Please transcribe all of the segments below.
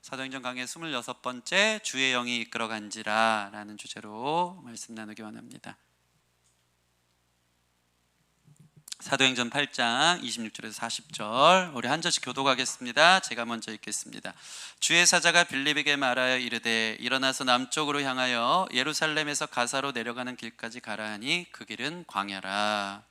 사도행전 강의 26번째 주의 영이 이끌어간지라 라는 주제로 말씀 나누기 원합니다. 사도행전 8장 26절에서 40절 우리 한 절씩 교독하겠습니다. 제가 먼저 읽겠습니다. 주의 사자가 빌립에게 말하여 이르되 일어나서 남쪽으로 향하여 예루살렘에서 가사로 내려가는 길까지 가라 하니 그 길은 광야라.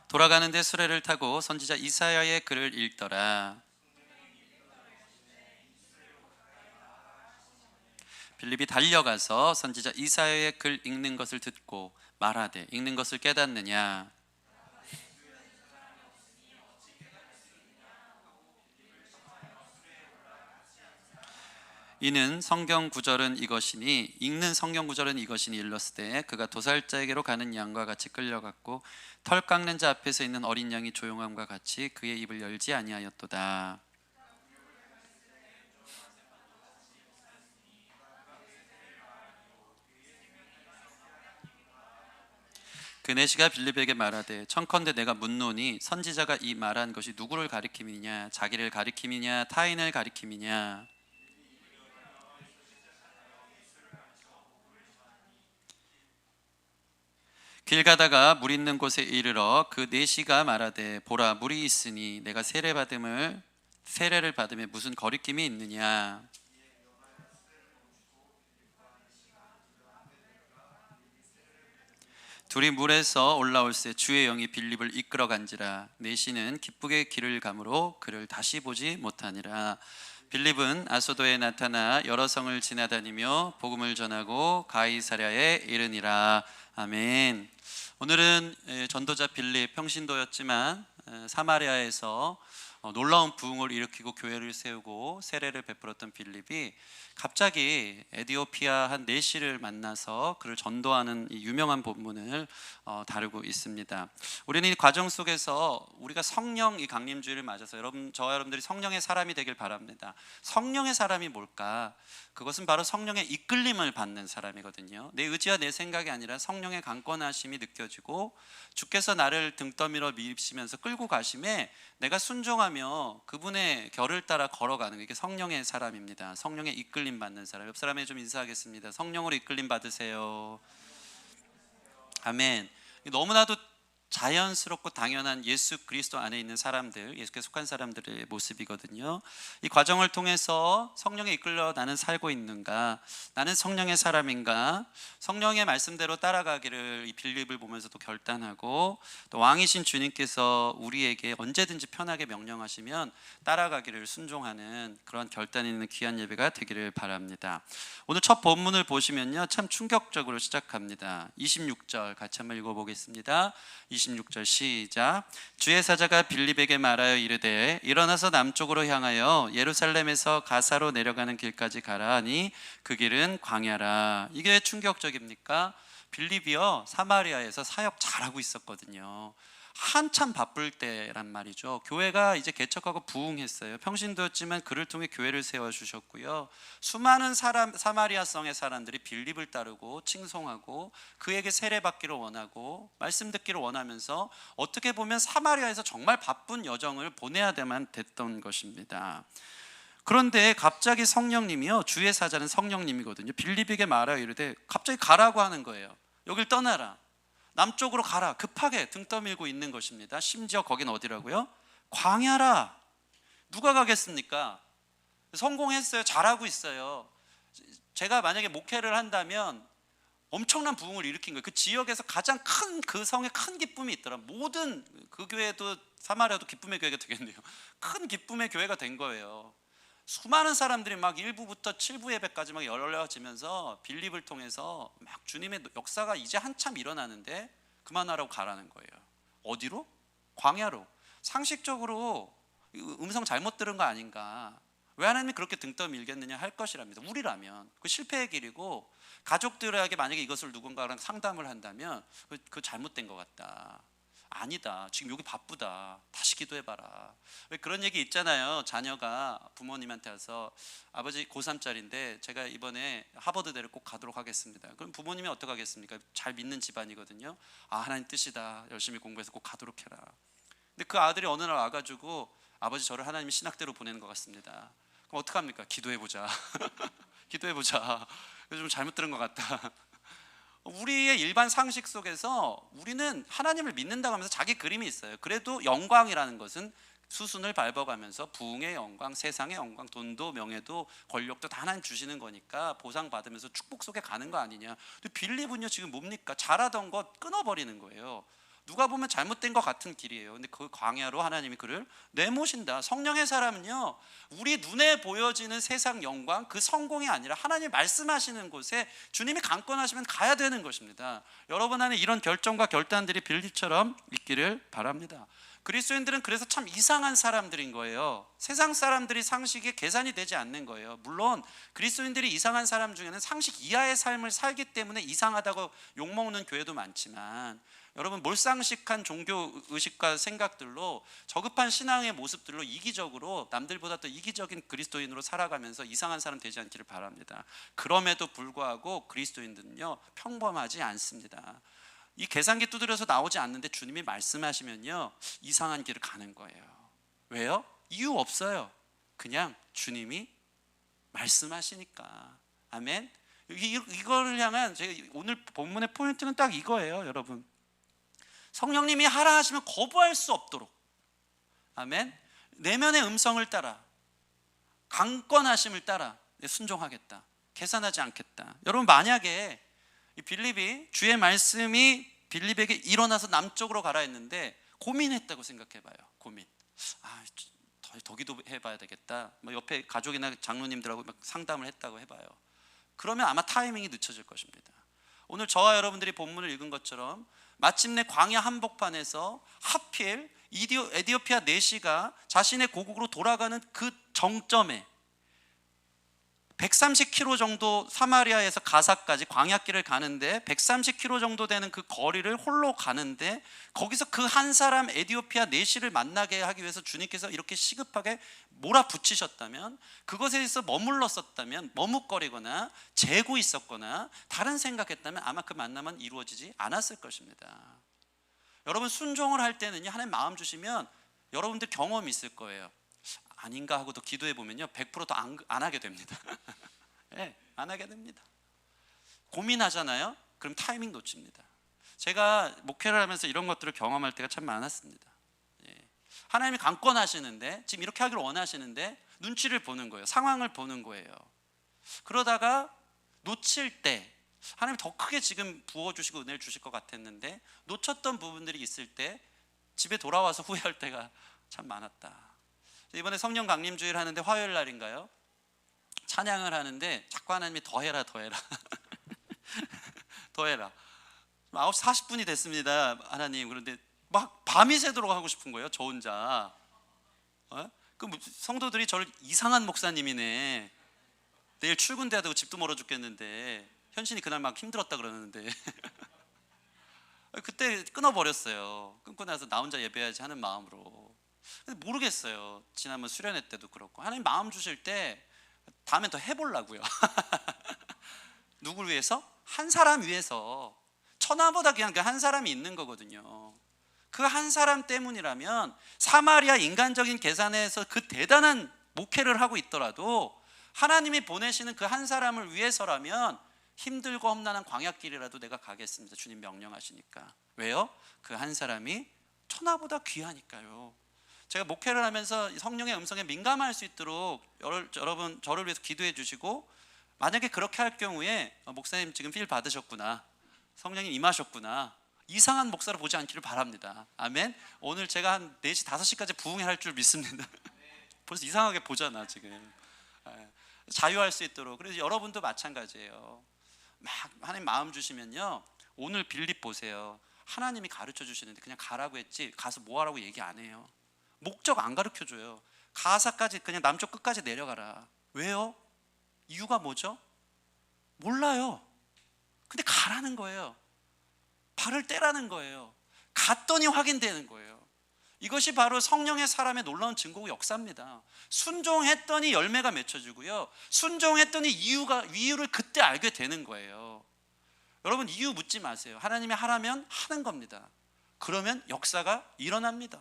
돌아가는데 수레를 타고 선지자 이사야의 글을 읽더라. 빌립이 달려가서 선지자 이사야의 글 읽는 것을 듣고 말하되 읽는 것을 깨닫느냐. 이는 성경 구절은 이것이니 읽는 성경 구절은 이것이니 일렀으되 그가 도살자에게로 가는 양과 같이 끌려갔고 털 깎는 자 앞에서 있는 어린 양이 조용함과 같이 그의 입을 열지 아니하였도다. 그네시가 빌립에게 말하되 청컨대 내가 묻노니 선지자가 이 말한 것이 누구를 가리킴이냐 자기를 가리킴이냐 타인을 가리킴이냐. 길 가다가 물 있는 곳에 이르러 그 네시가 말하되 보라 물이 있으니 내가 세례를 받음에 무슨 거리낌이 있느냐. 둘이 물에서 올라올새 주의 영이 빌립을 이끌어간지라. 네시는 기쁘게 길을 가므로 그를 다시 보지 못하니라. 빌립은 아소도에 나타나 여러 성을 지나다니며 복음을 전하고 가이사랴에 이르니라. 아멘. 오늘은 전도자 빌립 평신도였지만 사마리아에서 놀라운 부흥을 일으키고 교회를 세우고 세례를 베풀었던 빌립이 갑자기 에디오피아 한 네시를 만나서 그를 전도하는 이 유명한 본문을 다루고 있습니다. 우리는 이 과정 속에서 우리가 성령 이 강림주의를 맞아서 저와 여러분들이 성령의 사람이 되길 바랍니다. 성령의 사람이 뭘까? 그것은 바로 성령의 이끌림을 받는 사람이거든요. 내 의지와 내 생각이 아니라 성령의 강권하심이 느껴지고 주께서 나를 등 떠밀어 미시면서 끌고 가심에 내가 순종하며 그분의 결을 따라 걸어가는 게 성령의 사람입니다. 성령의 이끌림 받는 사람. 옆 사람에 좀 인사하겠습니다. 성령으로 이끌림 받으세요. 아멘. 너무나도 자연스럽고 당연한 예수 그리스도 안에 있는 사람들, 예수께 속한 사람들의 모습이거든요. 이 과정을 통해서 성령에 이끌려 나는 살고 있는가, 나는 성령의 사람인가, 성령의 말씀대로 따라가기를 이 빌립을 보면서도 결단하고, 또 왕이신 주님께서 우리에게 언제든지 편하게 명령하시면 따라가기를 순종하는 그런 결단이 있는 귀한 예배가 되기를 바랍니다. 오늘 첫 본문을 보시면요, 참 충격적으로 시작합니다. 26절 같이 한번 읽어보겠습니다. 26절 시작. 주의 사자가 빌립에게 말하여 이르되 일어나서 남쪽으로 향하여 예루살렘에서 가사로 내려가는 길까지 가라 하니 그 길은 광야라. 이게 왜 충격적입니까? 빌립이요 사마리아에서 사역 잘하고 있었거든요. 한참 바쁠 때란 말이죠. 교회가 이제 개척하고 부흥했어요. 평신도였지만 그를 통해 교회를 세워주셨고요. 수많은 사마리아 성의 사람들이 빌립을 따르고 칭송하고 그에게 세례받기를 원하고 말씀 듣기를 원하면서 어떻게 보면 사마리아에서 정말 바쁜 여정을 보내야만 됐던 것입니다. 그런데 갑자기 성령님이요, 주의 사자는 성령님이거든요. 빌립에게 말하여 이르되 갑자기 가라고 하는 거예요. 여길 떠나라, 남쪽으로 가라. 급하게 등 떠밀고 있는 것입니다. 심지어 거긴 어디라고요? 광야라. 누가 가겠습니까? 성공했어요. 잘하고 있어요. 제가 만약에 목회를 한다면 엄청난 부흥을 일으킨 거예요. 그 지역에서 가장 큰, 그 성에 큰 기쁨이 있더라. 모든 그 교회도 사마리아도 기쁨의 교회가 되겠네요. 큰 기쁨의 교회가 된 거예요. 수많은 사람들이 막 1부부터 7부 예배까지 막 열려지면서 빌립을 통해서 막 주님의 역사가 이제 한참 일어나는데 그만하라고 가라는 거예요. 어디로? 광야로. 상식적으로 음성 잘못 들은 거 아닌가? 왜 하나님이 그렇게 등 떠밀겠느냐 할 것이랍니다. 우리라면 그 실패의 길이고, 가족들에게 만약에 이것을 누군가랑 상담을 한다면 그 잘못된 것 같다. 아니다, 지금 여기 바쁘다, 다시 기도해봐라. 왜 그런 얘기 있잖아요. 자녀가 부모님한테 와서 아버지 고3짜리인데 제가 이번에 하버드대를 꼭 가도록 하겠습니다. 그럼 부모님이 어떻게 하겠습니까? 잘 믿는 집안이거든요. 아, 하나님 뜻이다, 열심히 공부해서 꼭 가도록 해라. 근데 그 아들이 어느 날 와가지고 아버지, 저를 하나님이 신학대로 보내는 것 같습니다. 그럼 어떡합니까? 기도해보자. 기도해보자. 좀 잘못 들은 것 같다. 우리의 일반 상식 속에서 우리는 하나님을 믿는다고 하면서 자기 그림이 있어요. 그래도 영광이라는 것은 수순을 밟아가면서 부흥의 영광, 세상의 영광, 돈도 명예도 권력도 다 하나님 주시는 거니까 보상받으면서 축복 속에 가는 거 아니냐. 근데 빌립은요, 지금 뭡니까? 잘하던 것 끊어버리는 거예요. 누가 보면 잘못된 것 같은 길이에요. 근데 그 광야로 하나님이 그를 내모신다. 성령의 사람은요, 우리 눈에 보여지는 세상 영광, 그 성공이 아니라 하나님 말씀하시는 곳에 주님이 강권하시면 가야 되는 것입니다. 여러분 안에 이런 결정과 결단들이 빌립처럼 있기를 바랍니다. 그리스도인들은 그래서 참 이상한 사람들인 거예요. 세상 사람들이 상식에 계산이 되지 않는 거예요. 물론 그리스도인들이 이상한 사람 중에는 상식 이하의 삶을 살기 때문에 이상하다고 욕먹는 교회도 많지만, 여러분 몰상식한 종교의식과 생각들로, 저급한 신앙의 모습들로 이기적으로 남들보다 더 이기적인 그리스도인으로 살아가면서 이상한 사람 되지 않기를 바랍니다. 그럼에도 불구하고 그리스도인들은요, 평범하지 않습니다. 이 계산기 두드려서 나오지 않는데 주님이 말씀하시면요, 이상한 길을 가는 거예요. 왜요? 이유 없어요. 그냥 주님이 말씀하시니까. 아멘. 이거를 향한 제가 오늘 본문의 포인트는 딱 이거예요, 여러분. 성령님이 하라 하시면 거부할 수 없도록, 아멘, 내면의 음성을 따라, 강권하심을 따라 순종하겠다, 계산하지 않겠다. 여러분, 만약에 이 빌립이, 주의 말씀이 빌립에게 일어나서 남쪽으로 가라 했는데 고민했다고 생각해봐요. 고민. 더 기도해봐야 되겠다, 뭐 옆에 가족이나 장로님들하고 막 상담을 했다고 해봐요. 그러면 아마 타이밍이 늦춰질 것입니다. 오늘 저와 여러분들이 본문을 읽은 것처럼 마침내 광야 한복판에서 하필 에디오피아 내시가 자신의 고국으로 돌아가는 그 정점에 130km 정도, 사마리아에서 가사까지 광야길을 가는데 130km 정도 되는 그 거리를 홀로 가는데, 거기서 그 한 사람 에디오피아 내시를 만나게 하기 위해서 주님께서 이렇게 시급하게 몰아붙이셨다면, 그것에 있어 머물렀었다면, 머뭇거리거나 재고 있었거나 다른 생각했다면 아마 그 만남은 이루어지지 않았을 것입니다. 여러분, 순종을 할 때는요, 하나님 마음 주시면 여러분들 경험이 있을 거예요. 아닌가 하고 또 기도해 보면요, 100% 더 안 하게 됩니다. 네, 안 하게 됩니다. 고민하잖아요. 그럼 타이밍 놓칩니다. 제가 목회를 하면서 이런 것들을 경험할 때가 참 많았습니다. 하나님이 강권하시는데, 지금 이렇게 하기를 원하시는데 눈치를 보는 거예요. 상황을 보는 거예요. 그러다가 놓칠 때 하나님이 더 크게 지금 부어주시고 은혜를 주실 것 같았는데, 놓쳤던 부분들이 있을 때 집에 돌아와서 후회할 때가 참 많았다. 이번에 성령 강림주일 하는데 화요일 날인가요? 찬양을 하는데 자꾸 하나님이 더해라 더해라 더해라. 9시 40분이 됐습니다, 하나님. 그런데 막 밤이 새도록 하고 싶은 거예요, 저 혼자. 그 성도들이 저를 이상한 목사님이네, 내일 출근돼야 되고 집도 멀어 죽겠는데, 현신이 그날 막 힘들었다 그러는데 그때 끊어버렸어요. 끊고 나서 나 혼자 예배해야지 하는 마음으로. 근데 모르겠어요, 지난번 수련회 때도 그렇고, 하나님 마음 주실 때 다음엔 더 해보려고요. 누굴 위해서? 한 사람 위해서. 천하보다 귀한 그 한 사람이 있는 거거든요. 그 한 사람 때문이라면 사마리아 인간적인 계산에서 그 대단한 목회를 하고 있더라도 하나님이 보내시는 그 한 사람을 위해서라면 힘들고 험난한 광야길이라도 내가 가겠습니다, 주님 명령하시니까. 왜요? 그 한 사람이 천하보다 귀하니까요. 제가 목회를 하면서 성령의 음성에 민감할 수 있도록 여러분 저를 위해서 기도해 주시고, 만약에 그렇게 할 경우에 목사님 지금 필 받으셨구나, 성령님 임하셨구나, 이상한 목사로 보지 않기를 바랍니다. 아멘. 오늘 제가 한 4시 5시까지 부흥회 할 줄 믿습니다. 벌써 이상하게 보잖아 지금. 자유할 수 있도록. 그래서 여러분도 마찬가지예요. 막 하나님 마음 주시면요, 오늘 빌립 보세요. 하나님이 가르쳐 주시는데 그냥 가라고 했지 가서 뭐 하라고 얘기 안 해요. 목적 안 가르쳐 줘요. 가사까지 그냥 남쪽 끝까지 내려가라. 왜요? 이유가 뭐죠? 몰라요. 근데 가라는 거예요. 발을 떼라는 거예요. 갔더니 확인되는 거예요. 이것이 바로 성령의 사람의 놀라운 증거고 역사입니다. 순종했더니 열매가 맺혀지고요, 순종했더니 이유를 그때 알게 되는 거예요. 여러분, 이유 묻지 마세요. 하나님이 하라면 하는 겁니다. 그러면 역사가 일어납니다.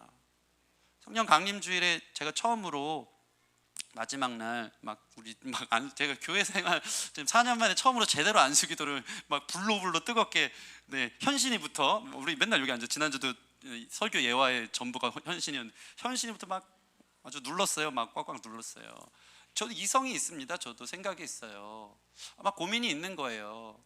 성령 강림주일에 제가 처음으로 마지막 날 제가 교회 생활 지금 4년 만에 처음으로 제대로 안수기도를 막 불로불로 뜨겁게, 현신이부터, 우리 맨날 여기 앉아, 지난주도 설교 예화의 전부가 현신이부터 막 아주 눌렀어요. 막 꽉꽉 눌렀어요. 저도 이성이 있습니다. 저도 생각이 있어요. 막 고민이 있는 거예요.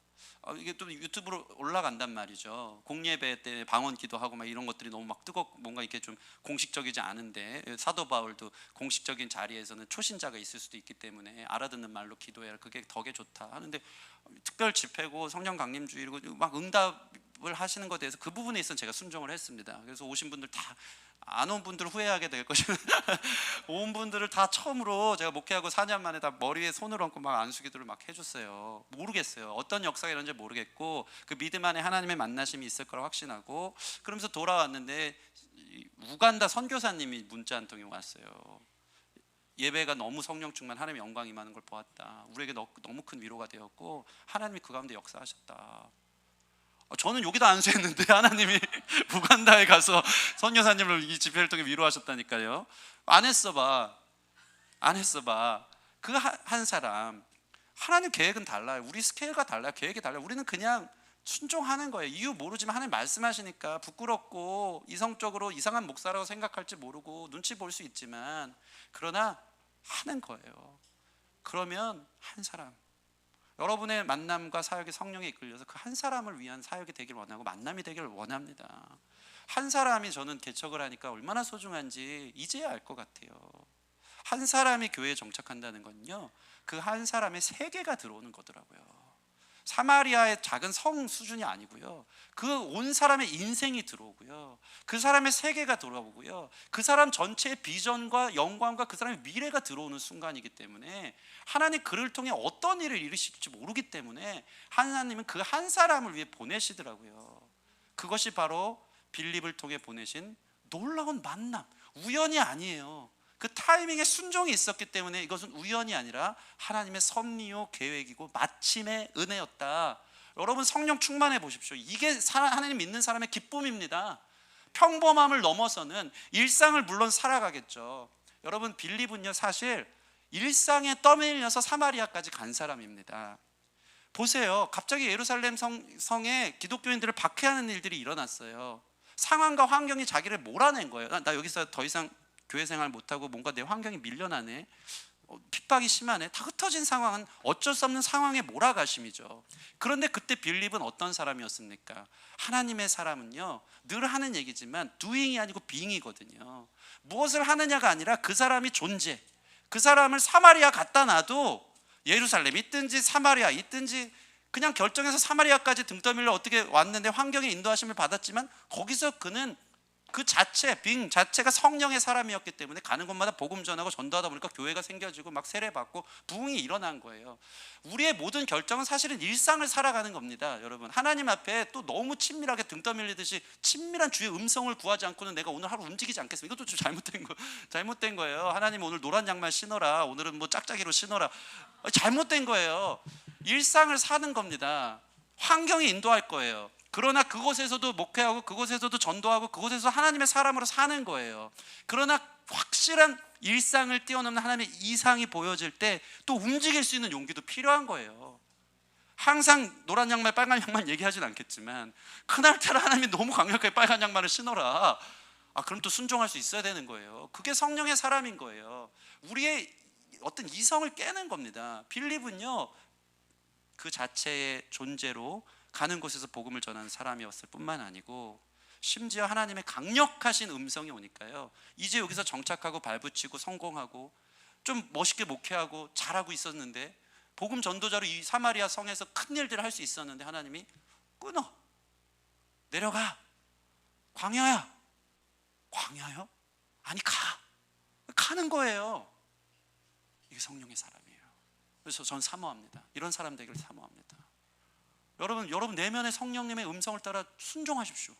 이게 또 유튜브로 올라간단 말이죠. 공예배 때 방언 기도하고 막 이런 것들이 너무 막 뭔가 이렇게 좀 공식적이지 않은데, 사도 바울도 공식적인 자리에서는 초신자가 있을 수도 있기 때문에 알아듣는 말로 기도해라, 그게 덕에 좋다 하는데, 특별 집회고 성령 강림주일이고 막 응답을 하시는 것에 대해서 그 부분에 있어서 제가 순종을 했습니다. 그래서 오신 분들 다, 안 온 분들은 후회하게 될 것이고 온 분들을 다 처음으로 제가 목회하고 4년 만에 다 머리에 손을 얹고 막 안수기도를 막 해줬어요. 모르겠어요, 어떤 역사가 이런지 모르겠고, 그 믿음 안에 하나님의 만나심이 있을 거라 확신하고, 그러면서 돌아왔는데 우간다 선교사님이 문자 한 통이 왔어요. 예배가 너무 성령 충만, 하나님의 영광이 임하는 걸 보았다. 우리에게 너무 큰 위로가 되었고 하나님이 그 가운데 역사하셨다. 저는 여기다 안수했는데 하나님이 우간다에 가서 선교사님을 이 집회를 통해 위로하셨다니까요. 안 했어 봐. 그 한 사람, 하나님 계획은 달라요. 우리 스케일과 달라요. 계획이 달라요. 우리는 그냥 순종하는 거예요. 이유 모르지만 하나님 말씀하시니까 부끄럽고 이성적으로 이상한 목사라고 생각할지 모르고 눈치 볼 수 있지만, 그러나 하는 거예요. 그러면 한 사람, 여러분의 만남과 사역이 성령에 이끌려서 그 한 사람을 위한 사역이 되길 원하고 만남이 되기를 원합니다. 한 사람이, 저는 개척을 하니까 얼마나 소중한지 이제야 알 것 같아요. 한 사람이 교회에 정착한다는 건요, 그 한 사람의 세계가 들어오는 거더라고요. 사마리아의 작은 성 수준이 아니고요, 그 온 사람의 인생이 들어오고요, 그 사람의 세계가 들어오고요, 그 사람 전체의 비전과 영광과 그 사람의 미래가 들어오는 순간이기 때문에, 하나님 그를 통해 어떤 일을 이루실지 모르기 때문에 하나님은 그 한 사람을 위해 보내시더라고요. 그것이 바로 빌립을 통해 보내신 놀라운 만남, 우연이 아니에요. 그 타이밍에 순종이 있었기 때문에 이것은 우연이 아니라 하나님의 섭리요 계획이고 마침의 은혜였다. 여러분, 성령 충만해 보십시오. 이게 하나님 믿는 사람의 기쁨입니다. 평범함을 넘어서는 일상을 물론 살아가겠죠. 여러분, 빌립은요 사실 일상에 떠밀려서 사마리아까지 간 사람입니다. 보세요. 갑자기 예루살렘 성에 기독교인들을 박해하는 일들이 일어났어요. 상황과 환경이 자기를 몰아낸 거예요. 나 여기서 더 이상 교회 생활 못하고 뭔가 내 환경이 밀려나네, 핍박이 심하네. 다 흩어진 상황은 어쩔 수 없는 상황에 몰아가심이죠. 그런데 그때 빌립은 어떤 사람이었습니까? 하나님의 사람은요, 늘 하는 얘기지만 doing이 아니고 being이거든요. 무엇을 하느냐가 아니라 그 사람이 존재, 그 사람을 사마리아 갖다 놔도 예루살렘 있든지 사마리아 있든지 그냥 결정해서 사마리아까지 등 떠밀려 어떻게 왔는데 환경의 인도하심을 받았지만, 거기서 그는 그 자체, 빙 자체가 성령의 사람이었기 때문에 가는 곳마다 복음 전하고 전도하다 보니까 교회가 생겨지고 막 세례받고 부흥이 일어난 거예요. 우리의 모든 결정은 사실은 일상을 살아가는 겁니다. 여러분, 하나님 앞에 또 너무 친밀하게 등 떠밀리듯이 친밀한 주의 음성을 구하지 않고는 내가 오늘 하루 움직이지 않겠습니다. 이것도 좀 잘못된 거예요. 하나님 오늘 노란 양말 신어라, 오늘은 뭐 짝짝이로 신어라, 잘못된 거예요. 일상을 사는 겁니다. 환경이 인도할 거예요. 그러나 그곳에서도 목회하고 그곳에서도 전도하고 그곳에서 하나님의 사람으로 사는 거예요. 그러나 확실한 일상을 뛰어넘는 하나님의 이상이 보여질 때 또 움직일 수 있는 용기도 필요한 거예요. 항상 노란 양말 빨간 양말 얘기하진 않겠지만, 그날따라 하나님이 너무 강력하게 빨간 양말을 신어라, 그럼 또 순종할 수 있어야 되는 거예요. 그게 성령의 사람인 거예요. 우리의 어떤 이성을 깨는 겁니다. 빌립은요, 그 자체의 존재로 가는 곳에서 복음을 전하는 사람이었을 뿐만 아니고, 심지어 하나님의 강력하신 음성이 오니까요, 이제 여기서 정착하고 발붙이고 성공하고 좀 멋있게 목회하고 잘하고 있었는데, 복음 전도자로 이 사마리아 성에서 큰 일들을 할 수 있었는데 하나님이 끊어, 내려가, 광야야. 광야요? 아니 가는 거예요. 이게 성령의 사람이에요. 그래서 전 사모합니다. 이런 사람 되기를 사모합니다. 여러분 내면의 성령님의 음성을 따라 순종하십시오.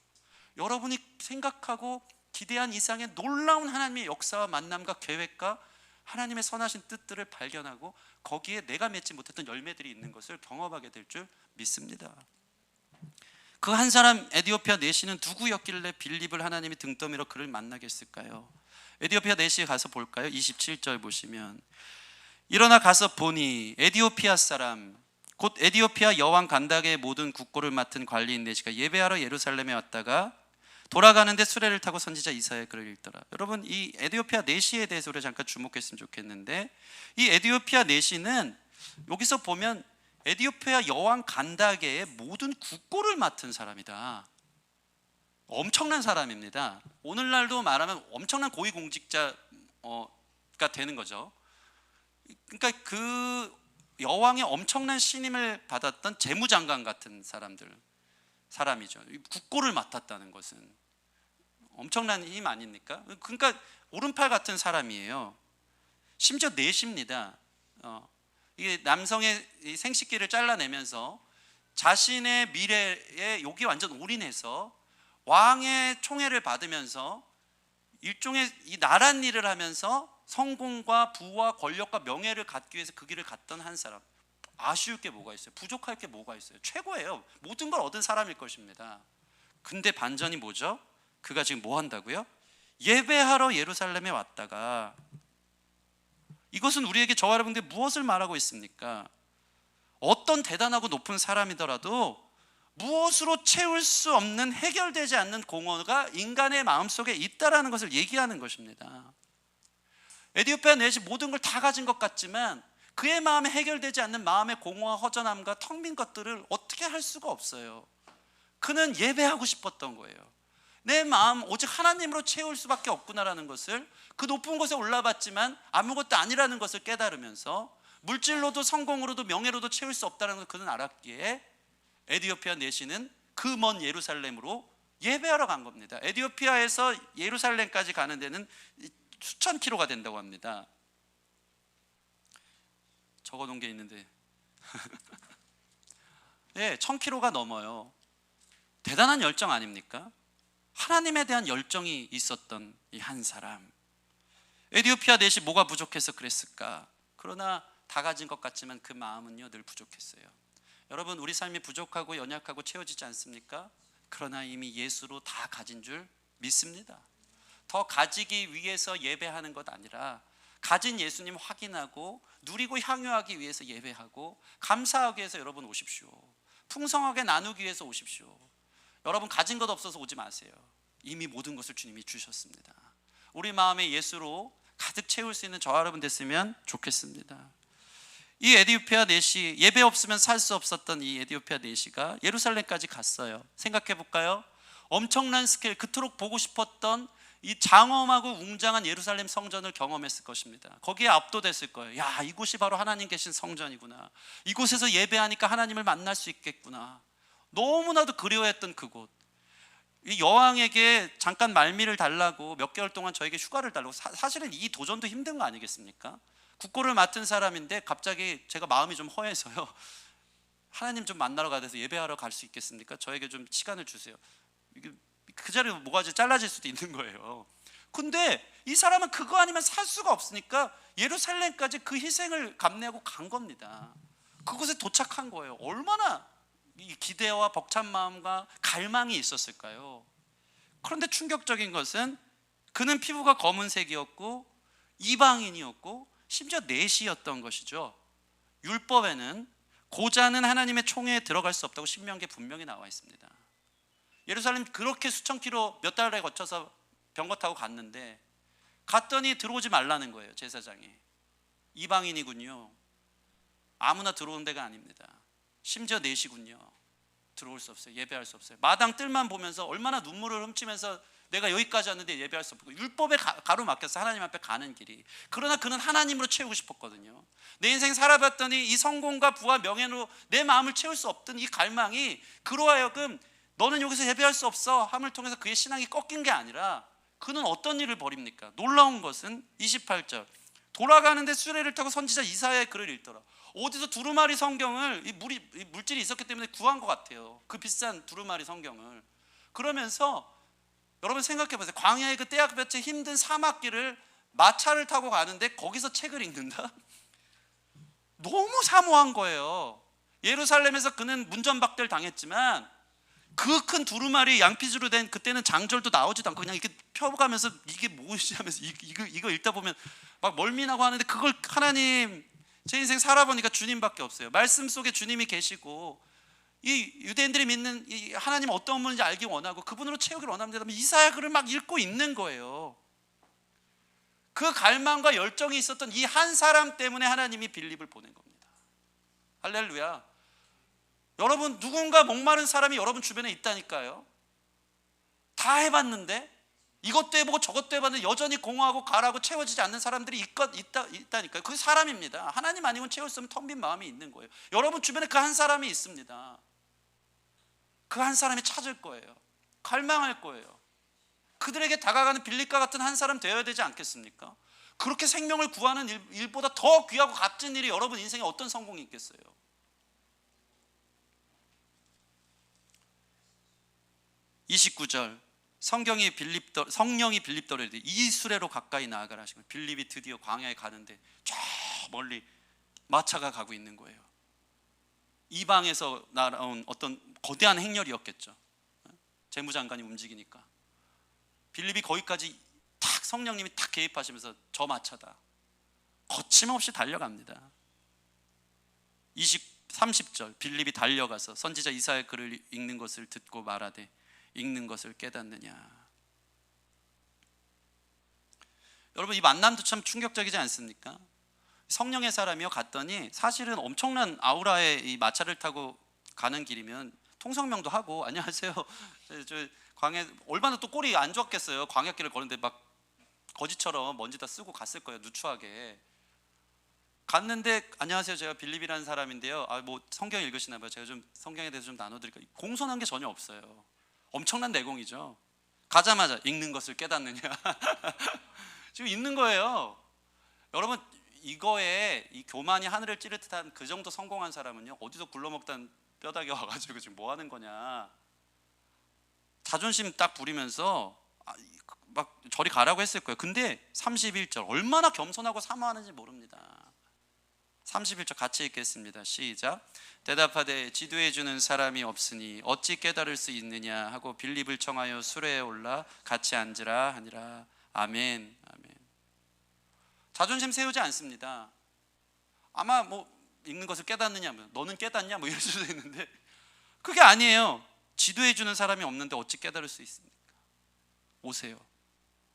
여러분이 생각하고 기대한 이상의 놀라운 하나님의 역사와 만남과 계획과 하나님의 선하신 뜻들을 발견하고 거기에 내가 맺지 못했던 열매들이 있는 것을 경험하게 될 줄 믿습니다. 그 한 사람 에디오피아 내시는 누구였길래 빌립을 하나님이 등떠밀어 그를 만나게 했을까요? 에디오피아 내시에 가서 볼까요? 27절 보시면, 일어나 가서 보니 에디오피아 사람 곧 에디오피아 여왕 간다게의 모든 국고를 맡은 관리인 내시가 예배하러 예루살렘에 왔다가 돌아가는데 수레를 타고 선지자 이사야의 글을 읽더라. 여러분, 이 에디오피아 내시에 대해서 우리가 잠깐 주목했으면 좋겠는데, 이 에디오피아 내시는 여기서 보면 에디오피아 여왕 간다게의 모든 국고를 맡은 사람이다. 엄청난 사람입니다. 오늘날도 말하면 엄청난 고위공직자가 되는 거죠. 그러니까 그 여왕의 엄청난 신임을 받았던 재무장관 같은 사람이죠. 국고를 맡았다는 것은 엄청난 힘 아닙니까? 그러니까 오른팔 같은 사람이에요. 심지어 내시입니다. 이게 남성의 생식기를 잘라내면서 자신의 미래에 여기 완전 올인해서 왕의 총애를 받으면서 일종의 이 나란 일을 하면서 성공과 부와 권력과 명예를 갖기 위해서 그 길을 갔던 한 사람. 아쉬울 게 뭐가 있어요? 부족할 게 뭐가 있어요? 최고예요. 모든 걸 얻은 사람일 것입니다. 근데 반전이 뭐죠? 그가 지금 뭐 한다고요? 예배하러 예루살렘에 왔다가, 이것은 우리에게, 저와 여러분들 무엇을 말하고 있습니까? 어떤 대단하고 높은 사람이더라도 무엇으로 채울 수 없는, 해결되지 않는 공허가 인간의 마음속에 있다라는 것을 얘기하는 것입니다. 에디오피아 내시 모든 걸 다 가진 것 같지만 그의 마음에 해결되지 않는 마음의 공허와 허전함과 텅 빈 것들을 어떻게 할 수가 없어요. 그는 예배하고 싶었던 거예요. 내 마음 오직 하나님으로 채울 수밖에 없구나라는 것을, 그 높은 곳에 올라봤지만 아무것도 아니라는 것을 깨달으면서 물질로도 성공으로도 명예로도 채울 수 없다는 것을 그는 알았기에 에디오피아 내시는 그 먼 예루살렘으로 예배하러 간 겁니다. 에디오피아에서 예루살렘까지 가는 데는 수천 킬로가 된다고 합니다. 적어놓은 게 있는데 네, 1000킬로가 넘어요. 대단한 열정 아닙니까? 하나님에 대한 열정이 있었던 이 한 사람. 에디오피아 내시 뭐가 부족해서 그랬을까? 그러나 다 가진 것 같지만 그 마음은요 늘 부족했어요. 여러분, 우리 삶이 부족하고 연약하고 채워지지 않습니까? 그러나 이미 예수로 다 가진 줄 믿습니다. 더 가지기 위해서 예배하는 것 아니라 가진 예수님 확인하고 누리고 향유하기 위해서 예배하고 감사하기 위해서 여러분 오십시오. 풍성하게 나누기 위해서 오십시오. 여러분 가진 것 없어서 오지 마세요. 이미 모든 것을 주님이 주셨습니다. 우리 마음에 예수로 가득 채울 수 있는 저와 여러분 됐으면 좋겠습니다. 이 에디오피아 내시, 예배 없으면 살 수 없었던 이 에디오피아 내시가 예루살렘까지 갔어요. 생각해 볼까요? 엄청난 스케일, 그토록 보고 싶었던 이 장엄하고 웅장한 예루살렘 성전을 경험했을 것입니다. 거기에 압도됐을 거예요. 야, 이곳이 바로 하나님 계신 성전이구나. 이곳에서 예배하니까 하나님을 만날 수 있겠구나. 너무나도 그리워했던 그곳. 이 여왕에게 잠깐 말미를 달라고 몇 개월 동안 저에게 휴가를 달라고, 사실은 이 도전도 힘든 거 아니겠습니까? 국고를 맡은 사람인데 갑자기 제가 마음이 좀 허해서요, 하나님 좀 만나러 가야 돼서 예배하러 갈 수 있겠습니까? 저에게 좀 시간을 주세요. 그 자리에 뭐가지 잘라질 수도 있는 거예요. 근데 이 사람은 그거 아니면 살 수가 없으니까 예루살렘까지 그 희생을 감내하고 간 겁니다. 그곳에 도착한 거예요. 얼마나 이 기대와 벅찬 마음과 갈망이 있었을까요? 그런데 충격적인 것은 그는 피부가 검은색이었고 이방인이었고 심지어 내시였던 것이죠. 율법에는 고자는 하나님의 총회에 들어갈 수 없다고 신명기에 분명히 나와 있습니다. 예루살렘 그렇게 수천 킬로 몇 달에 거쳐서 병거 타고 갔는데, 갔더니 들어오지 말라는 거예요. 제사장이. 이방인이군요. 아무나 들어오는 데가 아닙니다. 심지어 내시군요. 들어올 수 없어요. 예배할 수 없어요. 마당 뜰만 보면서 얼마나 눈물을 훔치면서 내가 여기까지 왔는데 예배할 수 없고, 율법에 가로막혀서 하나님 앞에 가는 길이. 그러나 그는 하나님으로 채우고 싶었거든요. 내 인생 살아봤더니 이 성공과 부와 명예로 내 마음을 채울 수 없던 이 갈망이 그로 하여금 너는 여기서 예배할 수 없어 함을 통해서 그의 신앙이 꺾인 게 아니라, 그는 어떤 일을 벌입니까? 놀라운 것은 28절, 돌아가는데 수레를 타고 선지자 이사야의 글을 읽더라. 어디서 두루마리 성경을, 이 물질이 있었기 때문에 구한 것 같아요. 그 비싼 두루마리 성경을. 그러면서 여러분 생각해 보세요. 광야의 그 떼약볕에 힘든 사막길을 마차를 타고 가는데 거기서 책을 읽는다? 너무 사모한 거예요. 예루살렘에서 그는 문전박대를 당했지만 그 큰 두루마리 양피지로 된, 그때는 장절도 나오지도 않고 그냥 이렇게 펴가면서 이게 무엇이 하면서 이거 읽다 보면 막 멀미나고 하는데, 그걸 하나님, 제 인생 살아보니까 주님밖에 없어요. 말씀 속에 주님이 계시고 이 유대인들이 믿는 이 하나님 어떤 분인지 알기 원하고 그분으로 채우기를 원합니다. 이사야 글을 막 읽고 있는 거예요. 그 갈망과 열정이 있었던 이 한 사람 때문에 하나님이 빌립을 보낸 겁니다. 할렐루야. 여러분, 누군가 목마른 사람이 여러분 주변에 있다니까요. 다 해봤는데, 이것도 해보고 저것도 해봤는데 여전히 공허하고 가라고 채워지지 않는 사람들이 있다니까요. 그게 사람입니다. 하나님 아니면 채울 수 없는 텅 빈 마음이 있는 거예요. 여러분 주변에 그 한 사람이 있습니다. 그 한 사람이 찾을 거예요. 갈망할 거예요. 그들에게 다가가는 빌립과 같은 한 사람 되어야 되지 않겠습니까? 그렇게 생명을 구하는 일보다 더 귀하고 값진 일이 여러분 인생에 어떤 성공이 있겠어요? 29절, 성령이 빌립더를 이 수레로 가까이 나아가라 하시고, 빌립이 드디어 광야에 가는데 저 멀리 마차가 가고 있는 거예요. 이방에서 날아온 어떤 거대한 행렬이었겠죠. 재무장관이 움직이니까 빌립이 거기까지 탁, 성령님이 탁 개입하시면서 저 마차다, 거침없이 달려갑니다. 30절, 빌립이 달려가서 선지자 이사야 글을 읽는 것을 듣고 말하되 읽는 것을 깨닫느냐. 여러분, 이 만남도 참 충격적이지 않습니까? 성령의 사람이요 갔더니 사실은 엄청난 아우라의 이 마차를 타고 가는 길이면 통성명도 하고 안녕하세요, 저 광야, 얼마나 또 꼴이 안 좋았겠어요. 광야길을 걸는데 막 거지처럼 먼지 다 쓰고 갔을 거예요. 누추하게 갔는데, 안녕하세요, 제가 빌립이라는 사람인데요, 뭐 성경 읽으시나 봐요. 제가 좀 성경에 대해서 좀 나눠드릴까요? 공손한 게 전혀 없어요. 엄청난 내공이죠. 가자마자 읽는 것을 깨닫느냐. 지금 있는 거예요. 여러분, 이거에 이 교만이 하늘을 찌를 듯한 그 정도 성공한 사람은요, 어디서 굴러먹던 뼈다귀 와가지고 지금 뭐 하는 거냐, 자존심 딱 부리면서 막 저리 가라고 했을 거예요. 근데 31절, 얼마나 겸손하고 사모하는지 모릅니다. 31절 같이 읽겠습니다. 시작. 대답하되 지도해 주는 사람이 없으니 어찌 깨달을 수 있느냐 하고 빌립을 청하여 수레에 올라 같이 앉으라 하니라. 아멘. 아멘. 자존심 세우지 않습니다. 아마 뭐 읽는 것을 깨닫느냐, 너는 깨닫냐, 뭐 이럴 수도 있는데 그게 아니에요. 지도해 주는 사람이 없는데 어찌 깨달을 수 있습니까? 오세요.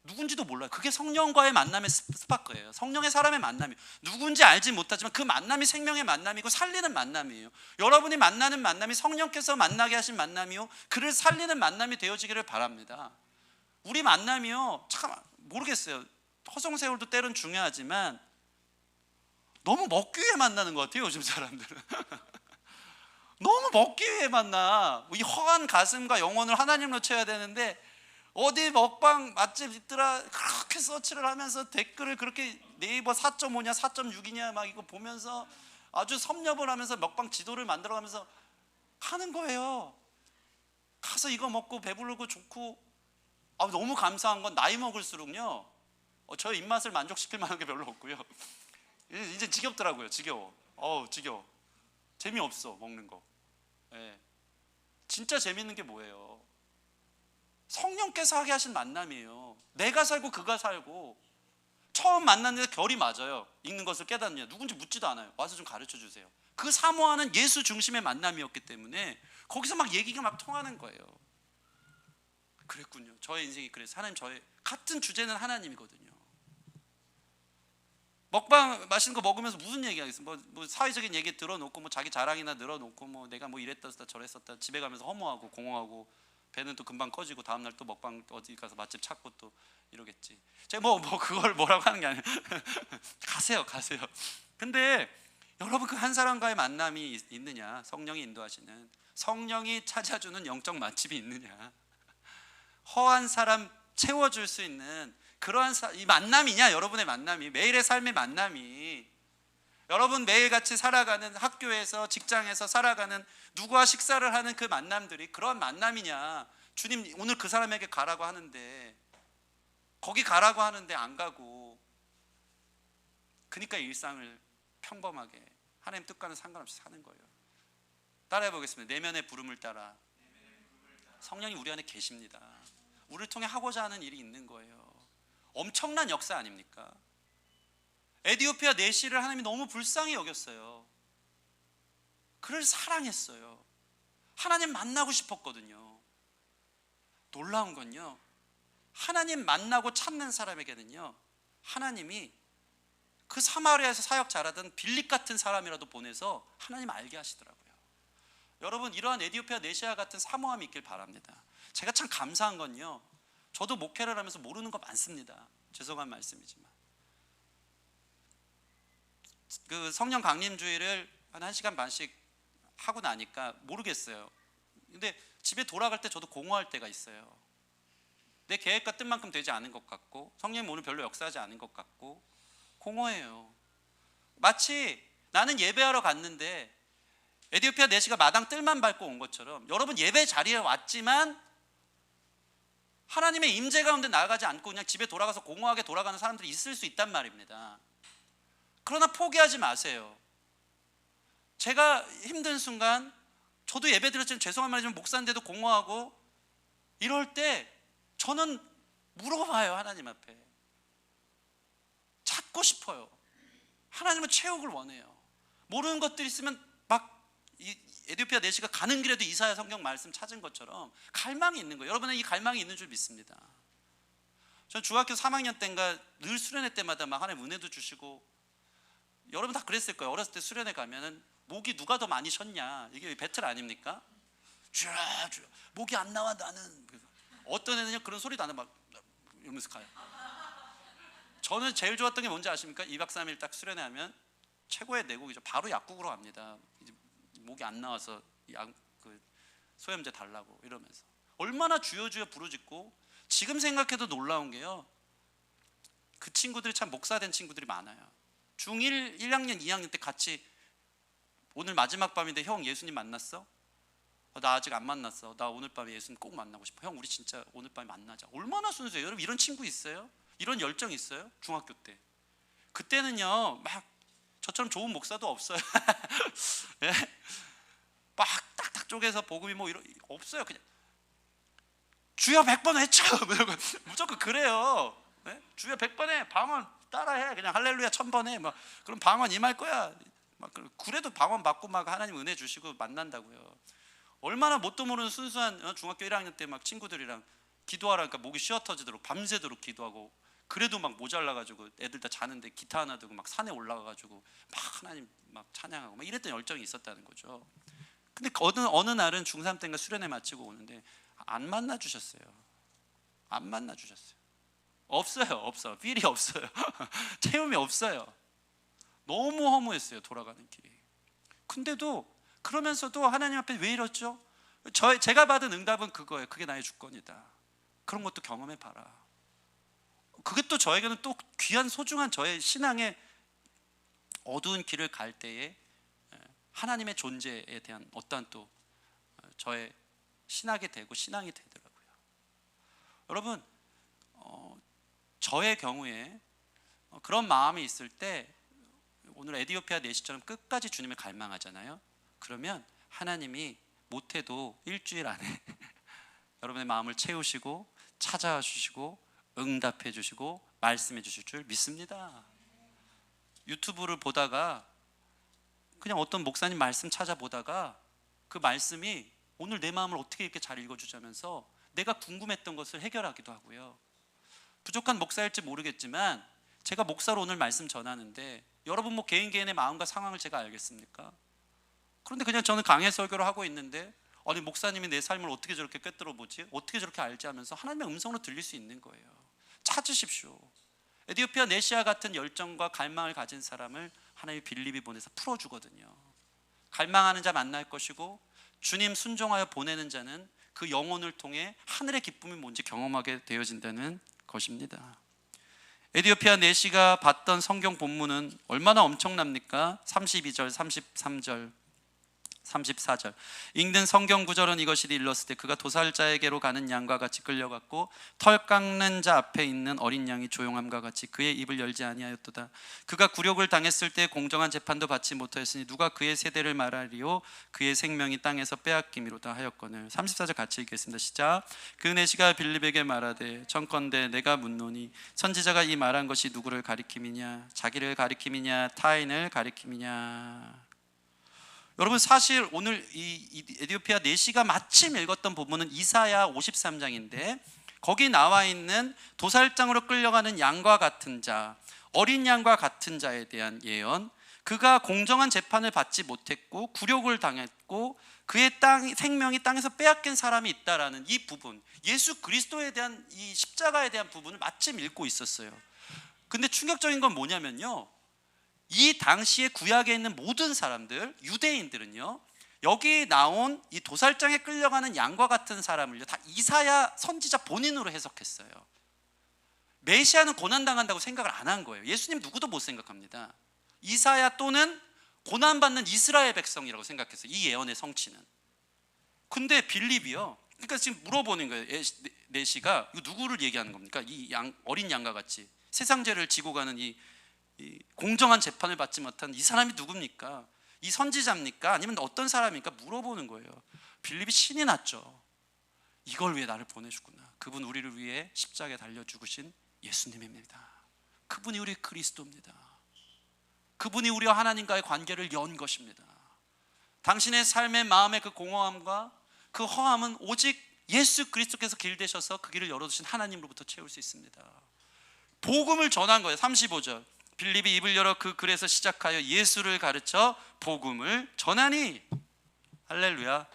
누군지도 몰라요. 그게 성령과의 만남의 스파크예요. 성령의 사람의 만남이에요. 누군지 알지 못하지만 그 만남이 생명의 만남이고 살리는 만남이에요. 여러분이 만나는 만남이 성령께서 만나게 하신 만남이요, 그를 살리는 만남이 되어지기를 바랍니다. 우리 만남이요, 참 모르겠어요. 허송세월도 때론 중요하지만 너무 먹기 위해 만나는 것 같아요, 요즘 사람들은. 너무 먹기 위해 만나. 이 허한 가슴과 영혼을 하나님으로 채워야 되는데 어디 먹방 맛집 있더라 그렇게 서치를 하면서 댓글을 그렇게 네이버 4.5냐 4.6이냐 막 이거 보면서 아주 섭렵을 하면서 먹방 지도를 만들어가면서 하는 거예요. 가서 이거 먹고 배부르고 좋고, 너무 감사한 건 나이 먹을수록요, 저의 입맛을 만족시킬 만한 게 별로 없고요. 이제 지겹더라고요. 지겨워. 지겨워. 재미없어 먹는 거. 예. 진짜 재밌는 게 뭐예요? 성령께서 하게 하신 만남이에요. 내가 살고 그가 살고, 처음 만났는데 결이 맞아요. 읽는 것을 깨닫느냐, 누군지 묻지도 않아요. 와서 좀 가르쳐 주세요. 그 사모하는 예수 중심의 만남이었기 때문에 거기서 막 얘기가 막 통하는 거예요. 그랬군요. 저의 인생이 그래서 하나님, 저의 같은 주제는 하나님이거든요. 먹방 맛있는 거 먹으면서 무슨 얘기 하겠어? 뭐 사회적인 얘기 들어놓고, 뭐 자기 자랑이나 늘어놓고, 뭐 내가 뭐 이랬다 저랬었다, 집에 가면서 허무하고 공허하고 배는 또 금방 꺼지고 다음날 또 먹방 어디 가서 맛집 찾고 또 이러겠지. 제가 뭐 그걸 뭐라고 하는 게 아니에요. 가세요. 근데 여러분, 그 한 사람과의 만남이 있느냐, 성령이 인도하시는, 성령이 찾아주는 영적 맛집이 있느냐, 허한 사람 채워줄 수 있는 그러한 이 만남이냐, 여러분의 만남이, 매일의 삶의 만남이, 여러분 매일같이 살아가는 학교에서 직장에서 살아가는 누구와 식사를 하는 그 만남들이 그런 만남이냐, 주님 오늘 그 사람에게 가라고 하는데, 거기 가라고 하는데 안 가고, 그러니까 일상을 평범하게 하나님 뜻과는 상관없이 사는 거예요. 따라해 보겠습니다. 내면의 부름을 따라 성령이 우리 안에 계십니다. 우리를 통해 하고자 하는 일이 있는 거예요. 엄청난 역사 아닙니까? 에디오피아 내시를 하나님이 너무 불쌍히 여겼어요. 그를 사랑했어요. 하나님 만나고 싶었거든요. 놀라운 건요, 하나님 만나고 찾는 사람에게는요, 하나님이 그 사마리아에서 사역 잘하던 빌립 같은 사람이라도 보내서 하나님 알게 하시더라고요. 여러분, 이러한 에디오피아 내시아 같은 사모함이 있길 바랍니다. 제가 참 감사한 건요, 저도 목회를 하면서 모르는 거 많습니다. 죄송한 말씀이지만, 그 성령 강림주의를 한 1시간 반씩 하고 나니까 모르겠어요. 근데 집에 돌아갈 때 저도 공허할 때가 있어요. 내 계획과 뜻만큼 되지 않은 것 같고, 성령님 오늘 별로 역사하지 않은 것 같고, 공허해요. 마치 나는 예배하러 갔는데 에디오피아 내시가 마당 뜰만 밟고 온 것처럼, 여러분 예배 자리에 왔지만 하나님의 임재 가운데 나아가지 않고 그냥 집에 돌아가서 공허하게 돌아가는 사람들이 있을 수 있단 말입니다. 그러나 포기하지 마세요. 제가 힘든 순간, 저도 예배 드렸지만 죄송한 말이지만 목사인데도 공허하고 이럴 때 저는 물어봐요. 하나님 앞에 찾고 싶어요. 하나님은 체육을 원해요. 모르는 것들이 있으면 막 에디오피아 내시가 가는 길에도 이사야 성경 말씀 찾은 것처럼 갈망이 있는 거예요. 여러분은 이 갈망이 있는 줄 믿습니다. 전 중학교 3학년 때인가 늘 수련회 때마다 막 하나님 은혜도 주시고, 여러분 다 그랬을 거예요. 어렸을 때 수련회 가면은 목이 누가 더 많이 쉬었냐, 이게 배틀 아닙니까? 주여 주여 목이 안 나와 나는. 어떤 애는요 그런 소리도 안 해, 막 이러면서 가요. 저는 제일 좋았던 게 뭔지 아십니까? 2박 3일 딱 수련회 하면 최고의 내곡이죠. 바로 약국으로 갑니다. 이제 목이 안 나와서 그 소염제 달라고 이러면서 얼마나 주여 주여 부르짖고. 지금 생각해도 놀라운 게요, 그 친구들이 참 목사된 친구들이 많아요. 중1, 1학년, 2학년 때 같이, 오늘 마지막 밤인데 형 예수님 만났어? 나 아직 안 만났어. 나 오늘 밤에 예수님 꼭 만나고 싶어. 형 우리 진짜 오늘 밤에 만나자. 얼마나 순수해요. 여러분 이런 친구 있어요? 이런 열정 있어요? 중학교 때. 그때는요 막 저처럼 좋은 목사도 없어요. 네? 막 딱딱 쪼개서 복음이 뭐 이런 없어요. 그냥 주여 100번 외쳐. 무조건 그래요. 네? 주여 100번 해. 방언 따라해. 그냥 할렐루야 1000번 해. 막 그럼 방언 임할 거야. 막 그래도 방언 받고 막 하나님 은혜 주시고 만난다고요. 얼마나 뭣도 모르는 순수한 중학교 1학년 때 막 친구들이랑 기도하라니까 목이 쉬어 터지도록 밤새도록 기도하고, 그래도 막 모자라가지고 애들 다 자는데 기타 하나 들고 막 산에 올라가가지고 막 하나님 막 찬양하고 막 이랬던 열정이 있었다는 거죠. 근데 어느 날은 중3 때인가 수련회 마치고 오는데 안 만나 주셨어요. 안 만나 주셨어요. 없어요. 필이 없어요. 체험이 없어요. 너무 허무했어요. 돌아가는 길이. 근데도 그러면서도 하나님 앞에 왜 이렇죠? 제가 받은 응답은 그거예요. 그게 나의 주권이다. 그런 것도 경험해 봐라. 그게 또 저에게는 또 귀한 소중한 저의 신앙의 어두운 길을 갈 때에 하나님의 존재에 대한 어떠한 또 저의 신학이 되고 신앙이 되더라고요. 여러분 저의 경우에 그런 마음이 있을 때, 오늘 에디오피아 내시처럼 끝까지 주님을 갈망하잖아요. 그러면 하나님이 못해도 일주일 안에 여러분의 마음을 채우시고 찾아와 주시고 응답해 주시고 말씀해 주실 줄 믿습니다. 유튜브를 보다가 그냥 어떤 목사님 말씀 찾아보다가 그 말씀이 오늘 내 마음을 어떻게 이렇게 잘 읽어주자면서 내가 궁금했던 것을 해결하기도 하고요. 부족한 목사일지 모르겠지만 제가 목사로 오늘 말씀 전하는데 여러분 뭐 개인의 마음과 상황을 제가 알겠습니까? 그런데 그냥 저는 강해 설교를 하고 있는데, 아니 목사님이 내 삶을 어떻게 저렇게 꿰뚫어 보지? 어떻게 저렇게 알지? 하면서 하나님의 음성으로 들릴 수 있는 거예요. 찾으십시오. 에디오피아 내시아 같은 열정과 갈망을 가진 사람을 하나님이 빌립이 보내서 풀어주거든요. 갈망하는 자 만날 것이고 주님 순종하여 보내는 자는 그 영혼을 통해 하늘의 기쁨이 뭔지 경험하게 되어진다는 것입니다. 에디오피아 내시가 봤던 성경 본문은 얼마나 엄청납니까? 32절, 33절, 34절 읽는 성경 구절은 이것이 일렀을 때 그가 도살자에게로 가는 양과 같이 끌려갔고 털 깎는 자 앞에 있는 어린 양이 조용함과 같이 그의 입을 열지 아니하였도다. 그가 굴욕을 당했을 때 공정한 재판도 받지 못하였으니 누가 그의 세대를 말하리요 그의 생명이 땅에서 빼앗김이로다 하였거늘. 34절 같이 읽겠습니다. 시작. 그 내시가 빌립에게 말하되 청컨대 내가 묻노니 선지자가 이 말한 것이 누구를 가리킴이냐 자기를 가리킴이냐 타인을 가리킴이냐. 여러분 사실 오늘 이 에디오피아 내시가 마침 읽었던 부분은 이사야 53장인데 거기 나와 있는 도살장으로 끌려가는 양과 같은 자, 어린 양과 같은 자에 대한 예언, 그가 공정한 재판을 받지 못했고 굴욕을 당했고 그의 생명이 땅에서 빼앗긴 사람이 있다라는 이 부분, 예수 그리스도에 대한 이 십자가에 대한 부분을 마침 읽고 있었어요. 근데 충격적인 건 뭐냐면요, 이 당시에 구약에 있는 모든 사람들, 유대인들은요, 여기 나온 이 도살장에 끌려가는 양과 같은 사람을요 다 이사야 선지자 본인으로 해석했어요. 메시아는 고난당한다고 생각을 안 한 거예요. 예수님 누구도 못 생각합니다. 이사야 또는 고난받는 이스라엘 백성이라고 생각했어요, 이 예언의 성취는. 근데 빌립이요, 그러니까 지금 물어보는 거예요. 내시가 이거 누구를 얘기하는 겁니까? 이 어린 양과 같이 세상 죄를 지고 가는 이 공정한 재판을 받지 못한 이 사람이 누굽니까? 이 선지자입니까? 아니면 어떤 사람입니까? 물어보는 거예요. 빌립이 신이 났죠. 이걸 위해 나를 보내셨구나. 그분 우리를 위해 십자가에 달려 죽으신 예수님입니다. 그분이 우리 그리스도입니다. 그분이 우리와 하나님과의 관계를 연 것입니다. 당신의 삶의 마음의 그 공허함과 그 허함은 오직 예수 그리스도께서 길 되셔서 그 길을 열어두신 하나님으로부터 채울 수 있습니다. 복음을 전한 거예요. 35절 빌립이 입을 열어 그 글에서 시작하여 예수를 가르쳐 복음을 전하니. 할렐루야.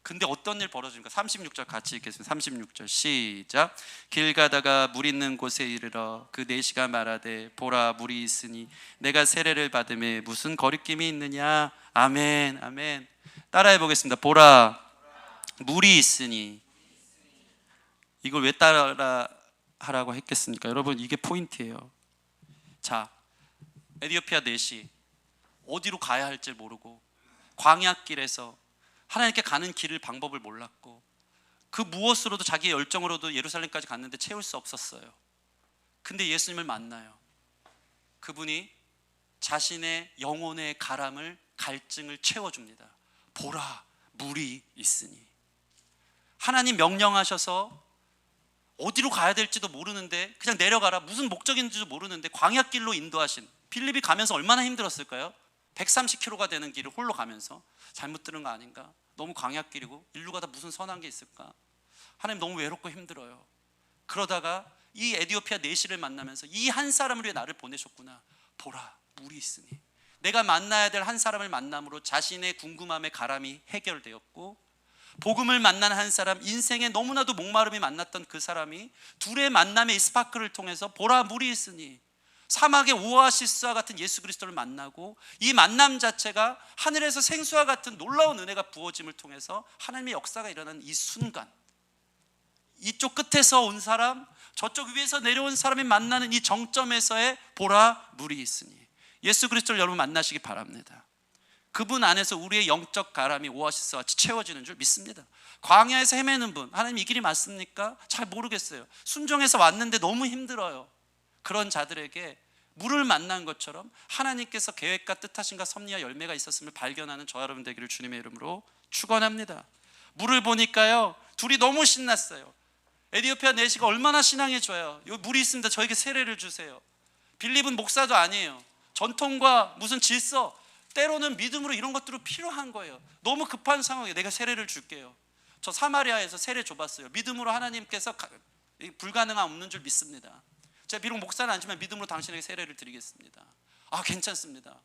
근데 어떤 일 벌어집니까? 36절 같이 읽겠습니다. 36절 시작. 길 가다가 물 있는 곳에 이르러 그 내시가 말하되 보라 물이 있으니 내가 세례를 받음에 무슨 거리낌이 있느냐. 아멘 아멘. 따라해 보겠습니다. 보라 물이 있으니. 이걸 왜 따라 하라고 했겠습니까? 여러분 이게 포인트예요. 자, 에디오피아 내시 어디로 가야 할지 모르고 광야길에서 하나님께 가는 길을 방법을 몰랐고 그 무엇으로도 자기의 열정으로도 예루살렘까지 갔는데 채울 수 없었어요. 근데 예수님을 만나요. 그분이 자신의 영혼의 가람을, 갈증을 채워줍니다. 보라 물이 있으니. 하나님 명령하셔서 어디로 가야 될지도 모르는데 그냥 내려가라, 무슨 목적인지도 모르는데 광야길로 인도하신 빌립이 가면서 얼마나 힘들었을까요? 130km가 되는 길을 홀로 가면서 잘못 들은 거 아닌가? 너무 광야길이고 일로 가다 무슨 선한 게 있을까? 하나님 너무 외롭고 힘들어요. 그러다가 이 에디오피아 내시를 만나면서 이 한 사람을 위해 나를 보내셨구나. 보라 물이 있으니. 내가 만나야 될 한 사람을 만남으로 자신의 궁금함의 가람이 해결되었고, 복음을 만난 한 사람, 인생에 너무나도 목마름이 만났던 그 사람이 둘의 만남의 이 스파크를 통해서 보라 물이 있으니 사막의 오아시스와 같은 예수 그리스도를 만나고, 이 만남 자체가 하늘에서 생수와 같은 놀라운 은혜가 부어짐을 통해서 하나님의 역사가 일어나는 이 순간, 이쪽 끝에서 온 사람, 저쪽 위에서 내려온 사람이 만나는 이 정점에서의 보라 물이 있으니, 예수 그리스도를 여러분 만나시기 바랍니다. 그분 안에서 우리의 영적 가람이 오아시스와 같이 채워지는 줄 믿습니다. 광야에서 헤매는 분, 하나님 이 길이 맞습니까? 잘 모르겠어요. 순종해서 왔는데 너무 힘들어요. 그런 자들에게 물을 만난 것처럼 하나님께서 계획과 뜻하신가 섭리와 열매가 있었음을 발견하는 저 여러분 되기를 주님의 이름으로 축원합니다. 물을 보니까요 둘이 너무 신났어요. 에디오피아 내시가 얼마나 신앙이 좋아요. 여기 물이 있습니다. 저에게 세례를 주세요. 빌립은 목사도 아니에요. 전통과 무슨 질서, 때로는 믿음으로 이런 것들이 필요한 거예요. 너무 급한 상황에 내가 세례를 줄게요. 저 사마리아에서 세례 줘봤어요. 믿음으로 하나님께서 불가능한 없는 줄 믿습니다. 제가 비록 목사는 아니지만 믿음으로 당신에게 세례를 드리겠습니다. 아, 괜찮습니다.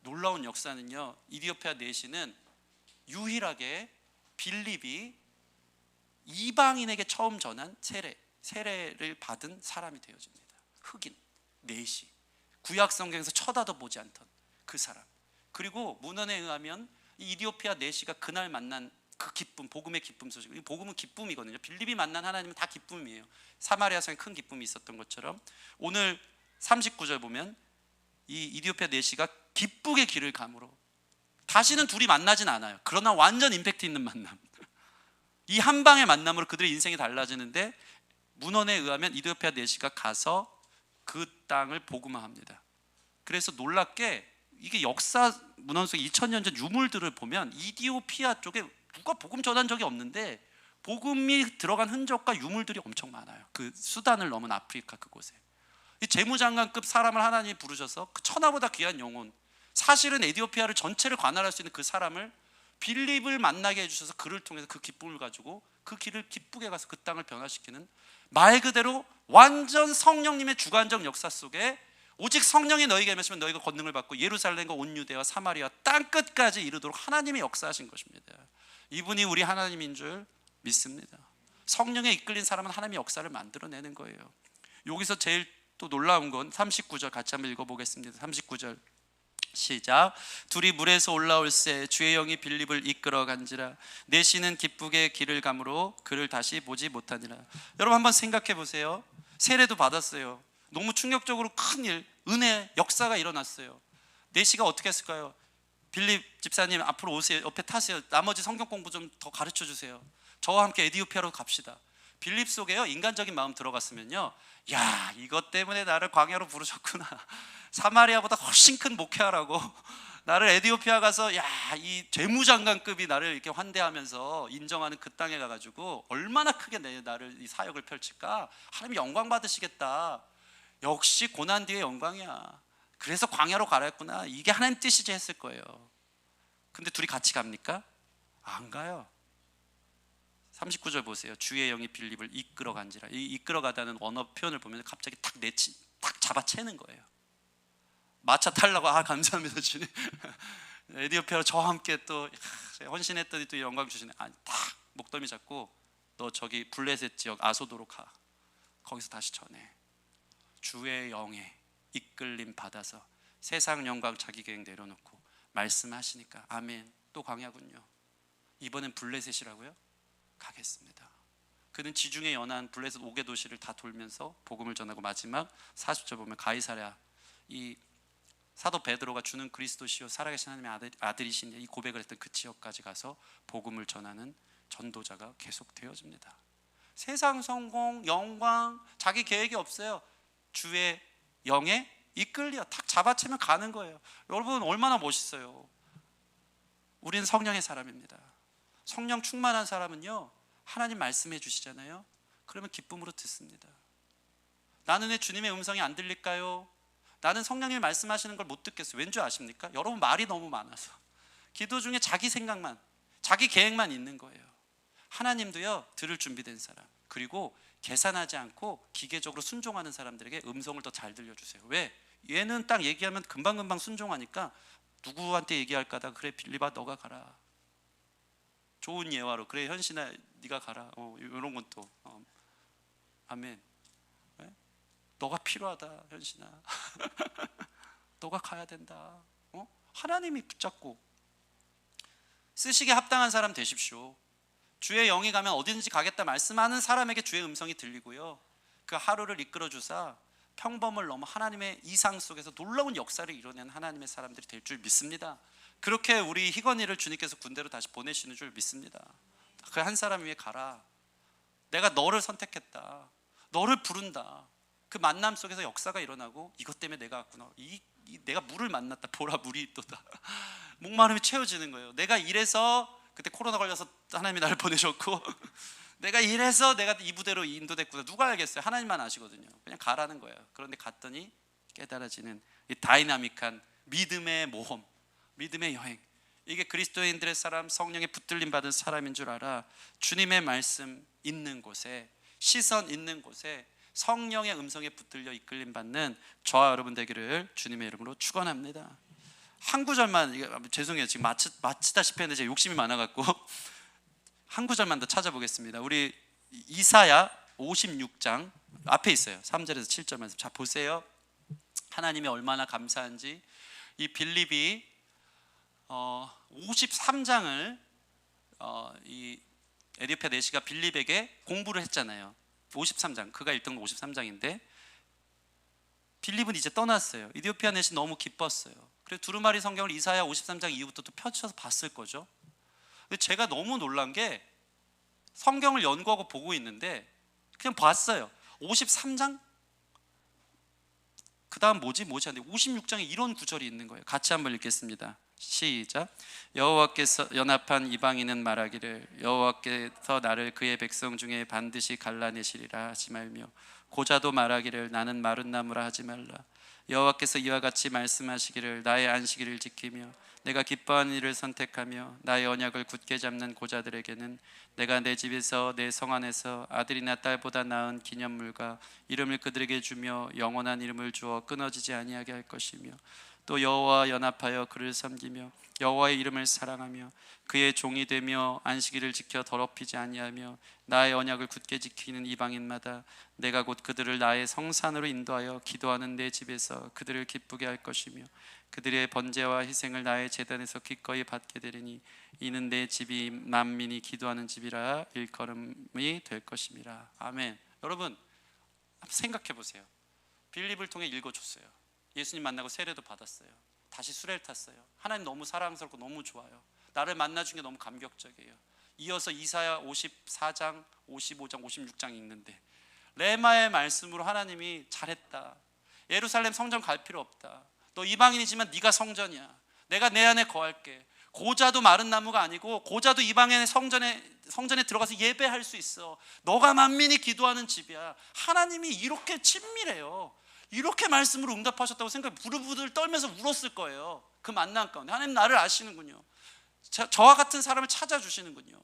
놀라운 역사는요, 이디오피아 내시는 유일하게 빌립이 이방인에게 처음 전한 세례를 받은 사람이 되어집니다. 흑인 내시, 구약 성경에서 쳐다도 보지 않던 그 사람. 그리고 문헌에 의하면 이 이디오피아 내시가 그날 만난 그 기쁨, 복음의 기쁨 소식. 복음은 기쁨이거든요. 빌립이 만난 하나님은 다 기쁨이에요. 사마리아성에 큰 기쁨이 있었던 것처럼 오늘 39절 보면 이 이디오피아 내시가 기쁘게 길을 감으로 다시는 둘이 만나진 않아요. 그러나 완전 임팩트 있는 만남. 이 한 방의 만남으로 그들의 인생이 달라지는데, 문헌에 의하면 이디오피아 내시가 가서 그 땅을 복음화합니다. 그래서 놀랍게 이게 역사 문헌 속 2000년 전 유물들을 보면 이디오피아 쪽에 누가 복음 전한 적이 없는데 복음이 들어간 흔적과 유물들이 엄청 많아요. 그 수단을 넘은 아프리카 그곳에. 이 재무장관급 사람을 하나님이 부르셔서 그 천하보다 귀한 영혼, 사실은 에디오피아를 전체를 관할할 수 있는 그 사람을, 빌립을 만나게 해주셔서 그를 통해서 그 기쁨을 가지고 그 길을 기쁘게 가서 그 땅을 변화시키는, 말 그대로 완전 성령님의 주관적 역사 속에 오직 성령이 너희에게 임하시면 너희가 권능을 받고 예루살렘과 온 유대와 사마리아 땅끝까지 이르도록 하나님이 역사하신 것입니다. 이분이 우리 하나님인 줄 믿습니다. 성령에 이끌린 사람은 하나님의 역사를 만들어내는 거예요. 여기서 제일 또 놀라운 건 39절 같이 한번 읽어보겠습니다. 39절 시작. 둘이 물에서 올라올새 주의 영이 빌립을 이끌어 간지라 내시는 기쁘게 길을 가므로 그를 다시 보지 못하니라. 여러분 한번 생각해 보세요. 세례도 받았어요. 너무 충격적으로 큰 일, 은혜, 역사가 일어났어요. 내시가 어떻게 했을까요? 빌립 집사님 앞으로 오세요. 옆에 타세요. 나머지 성경 공부 좀 더 가르쳐 주세요. 저와 함께 에디오피아로 갑시다. 빌립 속에요 인간적인 마음 들어갔으면요, 야, 이것 때문에 나를 광야로 부르셨구나. 사마리아보다 훨씬 큰 목회하라고 나를 에디오피아 가서, 야, 이 재무장관급이 나를 이렇게 환대하면서 인정하는 그 땅에 가가지고 얼마나 크게 나를 이 사역을 펼칠까. 하나님 영광 받으시겠다. 역시 고난 뒤에 영광이야. 그래서 광야로 가라 했구나. 이게 하나님 뜻이지 했을 거예요. 근데 둘이 같이 갑니까? 안 가요. 39절 보세요. 주의 영이 빌립을 이끌어 간지라. 이 이끌어 가다는 원어 표현을 보면 갑자기 딱 잡아채는 거예요. 마차 타려고, 아 감사합니다 주님. 에디오피아로 저와 함께 또 헌신했더니 또 영광 주시네. 아니, 딱 목덜미 잡고 너 저기 블레셋 지역 아소도로 가. 거기서 다시 전해. 주의 영에 이끌림 받아서 세상 영광 자기 계획 내려놓고 말씀하시니까 아멘. 또 광야군요. 이번엔 블레셋이라고요? 가겠습니다. 그는 지중해 연안 블레셋 5개 도시를 다 돌면서 복음을 전하고 마지막 40절 보면 가이사랴, 이 사도 베드로가 주는 그리스도시요 살아계신 하나님의 아들이신 이 고백을 했던 그 지역까지 가서 복음을 전하는 전도자가 계속 되어집니다. 세상 성공, 영광, 자기 계획이 없어요. 주의 영에 이끌려 탁 잡아채면 가는 거예요. 여러분 얼마나 멋있어요. 우리는 성령의 사람입니다. 성령 충만한 사람은요, 하나님 말씀해 주시잖아요. 그러면 기쁨으로 듣습니다. 나는 왜 주님의 음성이 안 들릴까요? 나는 성령님이 말씀하시는 걸 못 듣겠어요. 왠 줄 아십니까? 여러분 말이 너무 많아서 기도 중에 자기 생각만, 자기 계획만 있는 거예요. 하나님도요, 들을 준비된 사람, 그리고 계산하지 않고 기계적으로 순종하는 사람들에게 음성을 더 잘 들려주세요. 왜? 얘는 딱 얘기하면 금방금방 순종하니까 누구한테 얘기할까다. 그래 빌립아 너가 가라. 좋은 예화로 그래 현신아 네가 가라. 이런 건 또 아멘. 네? 너가 필요하다 현신아. 너가 가야 된다. 하나님이 붙잡고 쓰시기에 합당한 사람 되십시오. 주의 영이 가면 어디든지 가겠다 말씀하는 사람에게 주의 음성이 들리고요, 그 하루를 이끌어 주사 평범을 넘어 하나님의 이상 속에서 놀라운 역사를 이뤄낸 하나님의 사람들이 될 줄 믿습니다. 그렇게 우리 희건이를 주님께서 군대로 다시 보내시는 줄 믿습니다. 그 한 사람 위에 가라. 내가 너를 선택했다. 너를 부른다. 그 만남 속에서 역사가 일어나고 이것 때문에 내가 왔구나. 내가 물을 만났다. 보라 물이 있도다. 목마름이 채워지는 거예요. 내가 이래서 그때 코로나 걸려서 하나님이 나를 보내셨고 내가 이래서 내가 이 부대로 인도됐구나. 누가 알겠어요? 하나님만 아시거든요. 그냥 가라는 거예요. 그런데 갔더니 깨달아지는 이 다이나믹한 믿음의 모험, 믿음의 여행. 이게 그리스도인들의 사람, 성령에 붙들림 받은 사람인 줄 알아. 주님의 말씀 있는 곳에, 시선 있는 곳에 성령의 음성에 붙들려 이끌림 받는 저와 여러분 되기를 주님의 이름으로 축원합니다. 한 구절만, 죄송해요 지금 마치다시피 했는데 제가 욕심이 많아갖고 한 구절만 더 찾아보겠습니다. 우리 이사야 56장 앞에 있어요. 3절에서 7절 말씀. 자 보세요. 하나님이 얼마나 감사한지. 이 빌립이 53장을 이 에디오피아 내시가 빌립에게 공부를 했잖아요. 53장, 그가 읽던 거 53장인데 빌립은 이제 떠났어요. 에디오피아 내시 너무 기뻤어요. 그래서 그래서 두루마리 성경을 이사야 53장 이후부터 또 펼쳐서 봤을 거죠. 근데 제가 너무 놀란 게 성경을 연구하고 보고 있는데 그냥 봤어요. 53장? 그 다음 뭐지 하는데 56장에 이런 구절이 있는 거예요. 같이 한번 읽겠습니다. 시작. 여호와께서 연합한 이방인은 말하기를 여호와께서 나를 그의 백성 중에 반드시 갈라내시리라 하지 말며 고자도 말하기를 나는 마른 나무라 하지 말라. 여호와께서 이와 같이 말씀하시기를 나의 안식일을 지키며 내가 기뻐하는 일을 선택하며 나의 언약을 굳게 잡는 고자들에게는 내가 내 집에서 내 성 안에서 아들이나 딸보다 나은 기념물과 이름을 그들에게 주며 영원한 이름을 주어 끊어지지 아니하게 할 것이며 또 여호와와 연합하여 그를 섬기며 여호와의 이름을 사랑하며 그의 종이 되며 안식일을 지켜 더럽히지 아니하며 나의 언약을 굳게 지키는 이방인마다 내가 곧 그들을 나의 성산으로 인도하여 기도하는 내 집에서 그들을 기쁘게 할 것이며 그들의 번제와 희생을 나의 제단에서 기꺼이 받게 되리니 이는 내 집이 만민이 기도하는 집이라 일컬음이 될 것임이라. 아멘. 여러분 생각해 보세요. 빌립을 통해 읽어줬어요. 예수님 만나고 세례도 받았어요. 다시 수레를 탔어요. 하나님 너무 사랑스럽고 너무 좋아요. 나를 만나준 게 너무 감격적이에요. 이어서 이사야 54장, 55장, 56장 읽는데 레마의 말씀으로 하나님이 잘했다. 예루살렘 성전 갈 필요 없다. 너 이방인이지만 네가 성전이야. 내가 내 안에 거할게. 고자도 마른 나무가 아니고 고자도 이방인의 성전에 들어가서 예배할 수 있어. 너가 만민이 기도하는 집이야. 하나님이 이렇게 친밀해요. 이렇게 말씀으로 응답하셨다고 생각해 부들부들 떨면서 울었을 거예요. 그 만남 가운데 하나님 나를 아시는군요. 저와 같은 사람을 찾아주시는군요.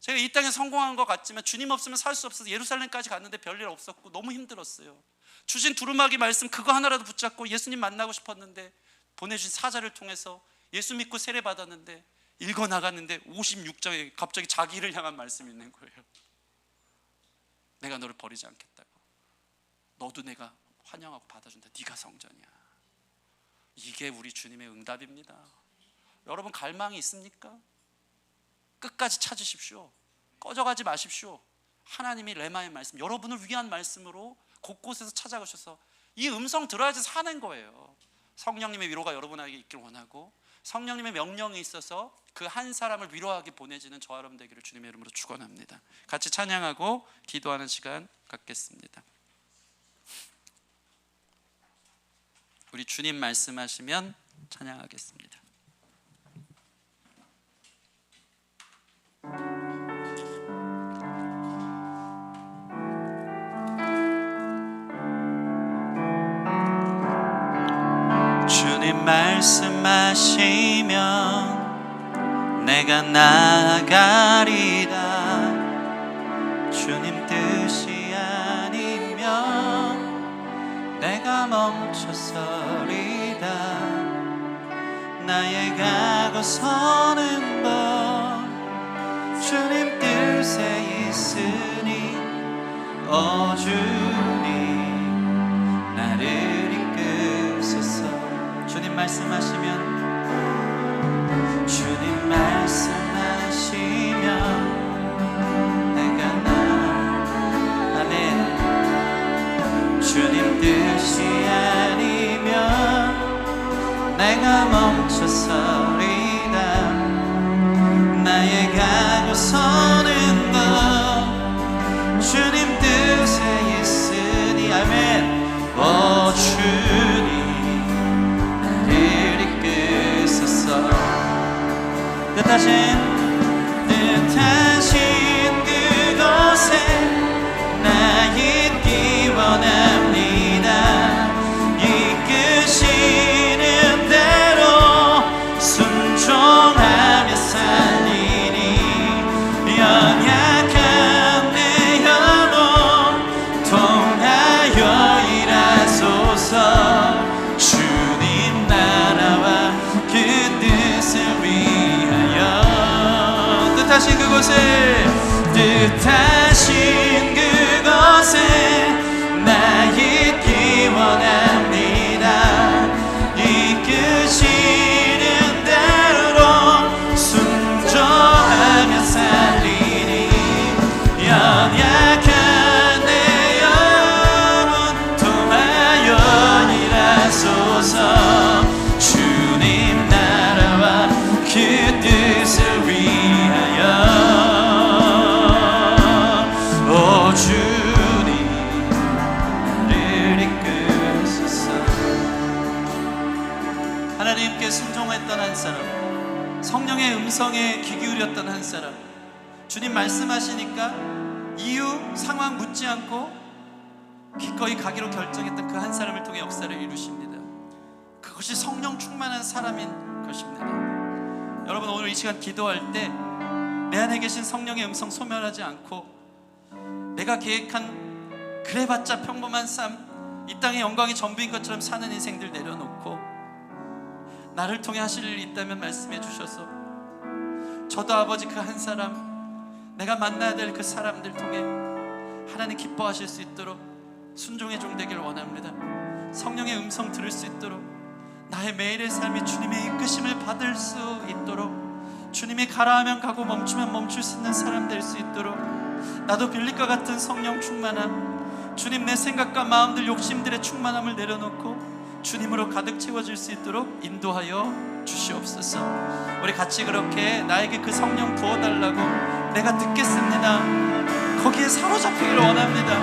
제가 이 땅에 성공한 것 같지만 주님 없으면 살 수 없어서 예루살렘까지 갔는데 별일 없었고 너무 힘들었어요. 주신 두루마기 말씀 그거 하나라도 붙잡고 예수님 만나고 싶었는데 보내주신 사자를 통해서 예수 믿고 세례 받았는데 읽어 나갔는데 56장에 갑자기 자기를 향한 말씀이 있는 거예요. 내가 너를 버리지 않겠다고. 너도 내가 환영하고 받아준다. 네가 성전이야. 이게 우리 주님의 응답입니다. 여러분 갈망이 있습니까? 끝까지 찾으십시오. 꺼져가지 마십시오. 하나님이 레마의 말씀, 여러분을 위한 말씀으로 곳곳에서 찾아가셔서 이 음성 들어야지 사는 거예요. 성령님의 위로가 여러분에게 있길 원하고 성령님의 명령이 있어서 그 한 사람을 위로하게 보내지는 저와 여러분 되기를 주님의 이름으로 축원합니다. 같이 찬양하고 기도하는 시간 갖겠습니다. 우리 주님 말씀하시면 찬양하겠습니다. 주님 말씀하시면 내가 나아가리라. 주님 뜻이 아니면 내가 멈춰서리다. 나의 가고 서는 법 주님 뜻에 있으니 오 주님 나를 이끄소서. 주님 말씀하시면 주님 말씀하시면 내가 아멘. 주님 뜻이 아니면 내가 멈춰서리다. 나의 가고 서는 것 주님 뜻에 있으니 아멘. 오 주님 뜻하신 그곳에 나 있기 원합니다. 이끄시는 대로 순종하며 살리니 연약한 내 영혼 통하여 일하소서. 주님 나라와 그 뜻을 위하여 뜻하신 그곳에 나 있기 원합니다. 이끄시는 대로 순종하며 살리니 연약한 내 영혼 통하여 일하소서. 주님 음성에 귀 기울였던 한 사람, 주님 말씀하시니까 이유, 상황 묻지 않고 기꺼이 가기로 결정했던 그 한 사람을 통해 역사를 이루십니다. 그것이 성령 충만한 사람인 것입니다. 여러분, 오늘 이 시간 기도할 때 내 안에 계신 성령의 음성 소멸하지 않고 내가 계획한 그래봤자 평범한 삶, 이 땅의 영광이 전부인 것처럼 사는 인생들 내려놓고 나를 통해 하실 일이 있다면 말씀해 주셔서 저도 아버지 그 한 사람, 내가 만나야 될 그 사람들 통해 하나님 기뻐하실 수 있도록 순종의 종 되기를 원합니다. 성령의 음성 들을 수 있도록, 나의 매일의 삶이 주님의 이끄심을 받을 수 있도록, 주님이 가라 하면 가고 멈추면 멈출 수 있는 사람 될 수 있도록, 나도 빌립과 같은 성령 충만함, 주님 내 생각과 마음들, 욕심들의 충만함을 내려놓고 주님으로 가득 채워질 수 있도록 인도하여 주시옵소서. 우리 같이 그렇게 나에게 그 성령 부어달라고, 내가 듣겠습니다, 거기에 사로잡히기를 원합니다.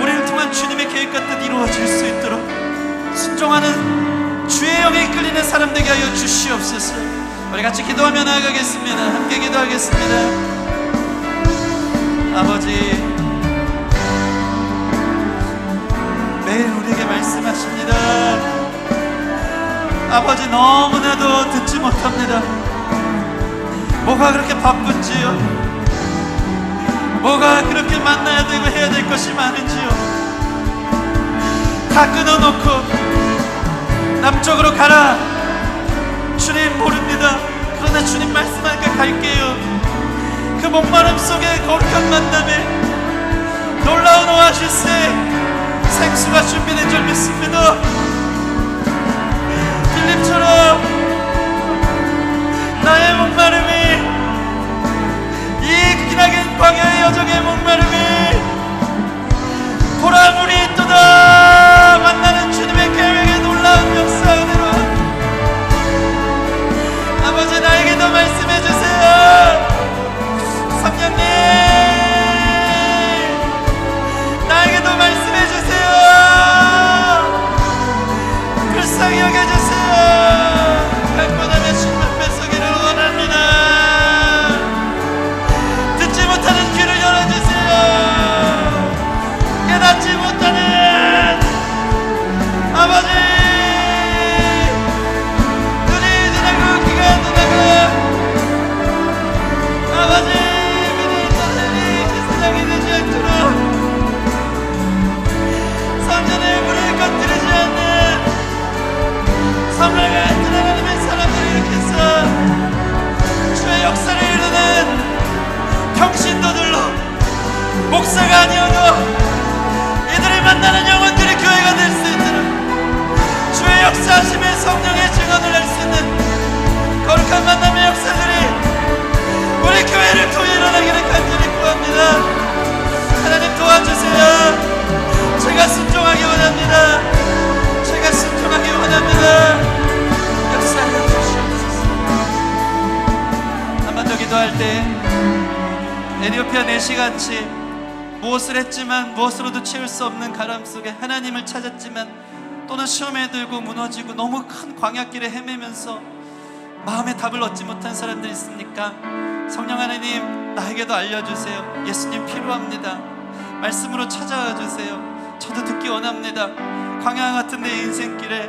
우리를 통한 주님의 계획 같은 이루어질 수 있도록 순종하는 주의 영에 이끌리는 사람 되게 하여 주시옵소서. 우리 같이 기도하며 나아가겠습니다. 함께 기도하겠습니다. 아버지, 매일 우리에게 말씀하십니다. 아버지, 너무나도 듣지 못합니다. 뭐가 그렇게 바쁜지요? 뭐가 그렇게 만나야 되고 해야 될 것이 많은지요? 다 끊어놓고 남쪽으로 가라, 주님 모릅니다. 그러나 주님 말씀하니까 갈게요. 그 목마름 속에 거룩한 만남에 놀라운 오아시스에 생수가 준비된 줄 믿습니다. 빌립처럼 나의 목마름이, 이 기나긴 광야의 여정의 목마름이 보라물이 있도다 만나는 주님의 계획의 놀라운 역사 은혜로 아버지 나에게도 말씀해 주세요. 성령님, 나에게도 말씀해 주세요. 불쌍히 여겨주세요. 갈고나며 신문 뺏어기를 원합니다. 듣지 못하는 귀를 열어주세요. 깨닫지 못하는 아버지, 눈이 지나고 귀가 지나고 아버지, 믿음이 떠나니 그 세상이 되지 않도록 성전의 물을 건드리지 않는 성령을 같은 하나님의 사람들을 일으켜서 주의 역사를 이루는 평신도들로, 목사가 아니어도 이들을 만나는 영혼들이 교회가 될 수 있도록 주의 역사하심의 성령의 증언을 할 수 있는 거룩한 만남의 역사들이 우리 교회를 통해 일어나기를 간절히 구합니다. 하나님 도와주세요. 제가 순종하기 원합니다. 제가 순종하기 원합니다. 역사하여 주시옵소서. 한 번 더 기도할 때 에티오피아 내시같이 무엇을 했지만 무엇으로도 채울 수 없는 가람 속에 하나님을 찾았지만 또는 시험에 들고 무너지고 너무 큰 광야길에 헤매면서 마음의 답을 얻지 못한 사람들 있습니까? 성령 하나님, 나에게도 알려주세요. 예수님 필요합니다. 말씀으로 찾아와 주세요. 저도 듣기 원합니다. 광야 같은 내 인생길에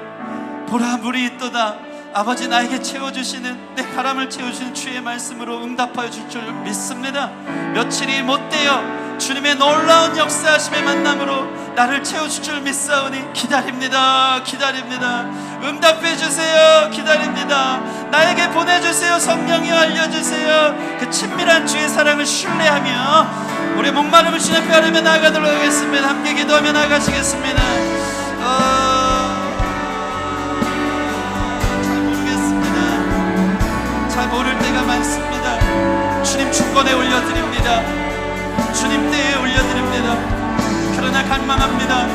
보라 물이 있도다. 아버지, 나에게 채워주시는, 내 가람을 채워주시는 주의 말씀으로 응답하여 줄 줄 믿습니다. 며칠이 못되어 주님의 놀라운 역사하심의 만남으로 나를 채워줄 줄 믿사오니 기다립니다. 기다립니다. 응답해 주세요. 기다립니다. 나에게 보내주세요. 성령이여 알려주세요. 그 친밀한 주의 사랑을 신뢰하며 우리 목마름을 주님 앞에 하려며 나아가도록 하겠습니다. 함께 기도하며 나아가시겠습니다. 잘 모를 때가 많습니다. 주님 주권에 올려드립니다. 주님 때에 올려드립니다. 그러나 갈망합니다.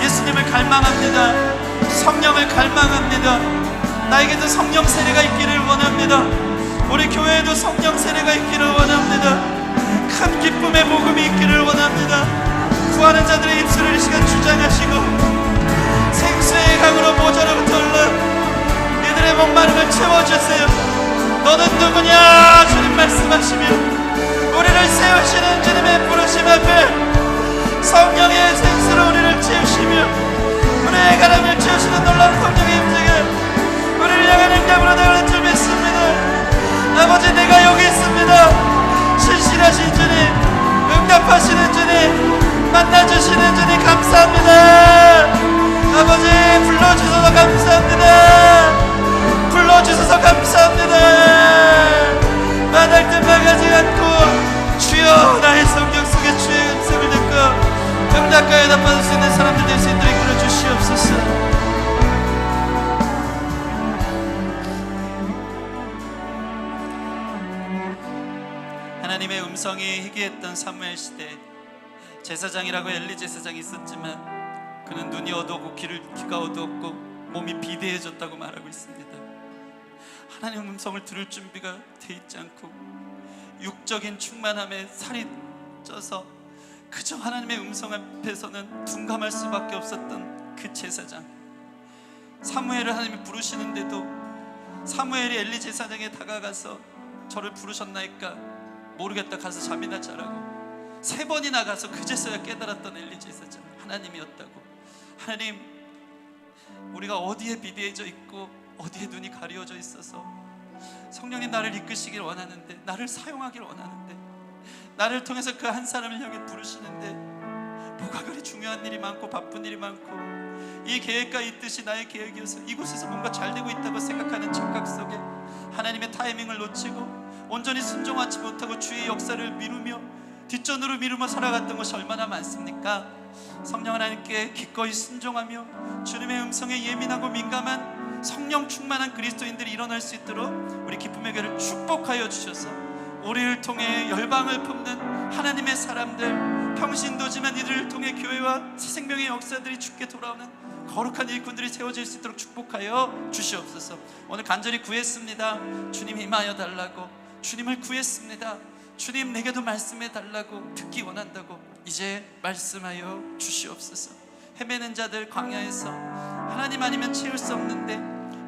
예수님을 갈망합니다. 성령을 갈망합니다. 나에게도 성령 세례가 있기를 원합니다. 우리 교회에도 성령 세례가 있기를 원합니다. 큰 기쁨의 복음이 있기를 원합니다. 구하는 자들의 입술을 이 시간 주장하시고 생수의 강으로 모자로부터 흘러 이들의 목마름을 채워주세요. 너는 누구냐 주님 말씀하시며 우리를 세우시는 주님의 부르심 앞에 성령의 생수로 우리를 채우시며 우리의 가람을 채우시는 놀라운 성령의 임재가 우리를 향한 응답으로 나가는 줄 믿습니다. 아버지, 내가 여기 있습니다. 신실하신 주님, 응답하시는 주님, 만나주시는 주님 감사합니다. 아버지, 불러주셔서 감사합니다. 불러주셔서 감사합니다. 마날 듯 망하지 않고 주여 나의 성령 속에 주의 음성을 듣고 응답과 응답받을 수 있는 사람들 될 수 있도록 이끌어 주시옵소서. 하나님의 음성이 희귀했던 사무엘 시대, 제사장이라고 엘리 제사장이 있었지만 그는 눈이 어두웠고 귀가 어두웠고 몸이 비대해졌다고 말하고 있습니다. 하나님의 음성을 들을 준비가 돼 있지 않고 육적인 충만함에 살이 쪄서 그저 하나님의 음성 앞에서는 둔감할 수밖에 없었던 그 제사장, 사무엘을 하나님이 부르시는데도 사무엘이 엘리 제사장에 다가가서 저를 부르셨나이까 모르겠다, 가서 잠이나 자라고 3번이나 가서 그제서야 깨달았던 엘리 제사장 하나님이었다고. 하나님, 우리가 어디에 비대해져 있고 어디에 눈이 가려져 있어서 성령님 나를 이끄시길 원하는데, 나를 사용하길 원하는데, 나를 통해서 그 한 사람을 향해 부르시는데 뭐가 그리 중요한 일이 많고 바쁜 일이 많고 이 계획과 이 뜻이 나의 계획이어서 이곳에서 뭔가 잘 되고 있다고 생각하는 착각 속에 하나님의 타이밍을 놓치고 온전히 순종하지 못하고 주의 역사를 미루며 뒷전으로 미루며 살아갔던 것이 얼마나 많습니까? 성령 하나님께 기꺼이 순종하며 주님의 음성에 예민하고 민감한 성령 충만한 그리스도인들이 일어날 수 있도록 우리 기쁨의 교회를 축복하여 주셔서 우리를 통해 열방을 품는 하나님의 사람들, 평신도지만 이들을 통해 교회와 새생명의 역사들이 주께 돌아오는 거룩한 일꾼들이 세워질 수 있도록 축복하여 주시옵소서. 오늘 간절히 구했습니다. 주님 임하여 달라고, 주님을 구했습니다. 주님 내게도 말씀해 달라고, 듣기 원한다고 이제 말씀하여 주시옵소서. 헤매는 자들 광야에서 하나님 아니면 채울 수 없는데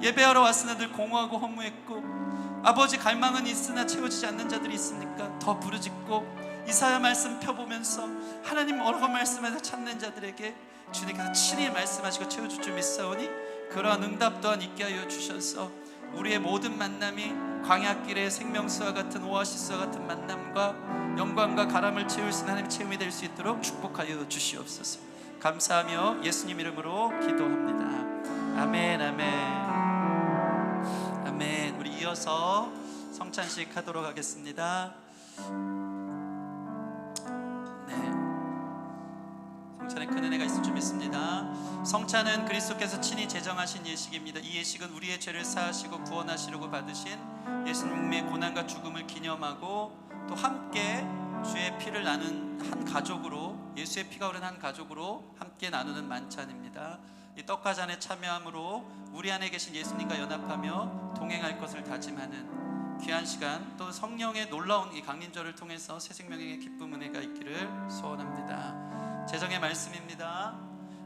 예배하러 왔으나 늘 공허하고 허무했고 아버지 갈망은 있으나 채워지지 않는 자들이 있습니까? 더 부르짖고 이사야 말씀 펴보면서 하나님 뭐라고 말씀해서 찾는 자들에게 주님께서 친히 말씀하시고 채워줄 줄 믿사오니 그러한 응답 또한 있게 하여 주셔서 우리의 모든 만남이 광야길의 생명수와 같은 오아시스와 같은 만남과 영광과 가람을 채울 수 있는 하나님의 체험이 될 수 있도록 축복하여 주시옵소서. 감사하며 예수님 이름으로 기도합니다. 아멘, 아멘, 아멘. 우리 이어서 성찬식 하도록 하겠습니다. 성찬에 큰 은혜가 있을 줄 믿습니다. 성찬은 그리스도께서 친히 제정하신 예식입니다. 이 예식은 우리의 죄를 사하시고 구원하시려고 받으신 예수님의 고난과 죽음을 기념하고 또 함께 주의 피를 나눈 한 가족으로, 예수의 피가 흐른 한 가족으로 함께 나누는 만찬입니다. 이 떡과 잔에 참여함으로 우리 안에 계신 예수님과 연합하며 동행할 것을 다짐하는 귀한 시간, 또 성령의 놀라운 이 강림절을 통해서 새 생명의 기쁨 은혜가 있기를 소원합니다. 제정의 말씀입니다.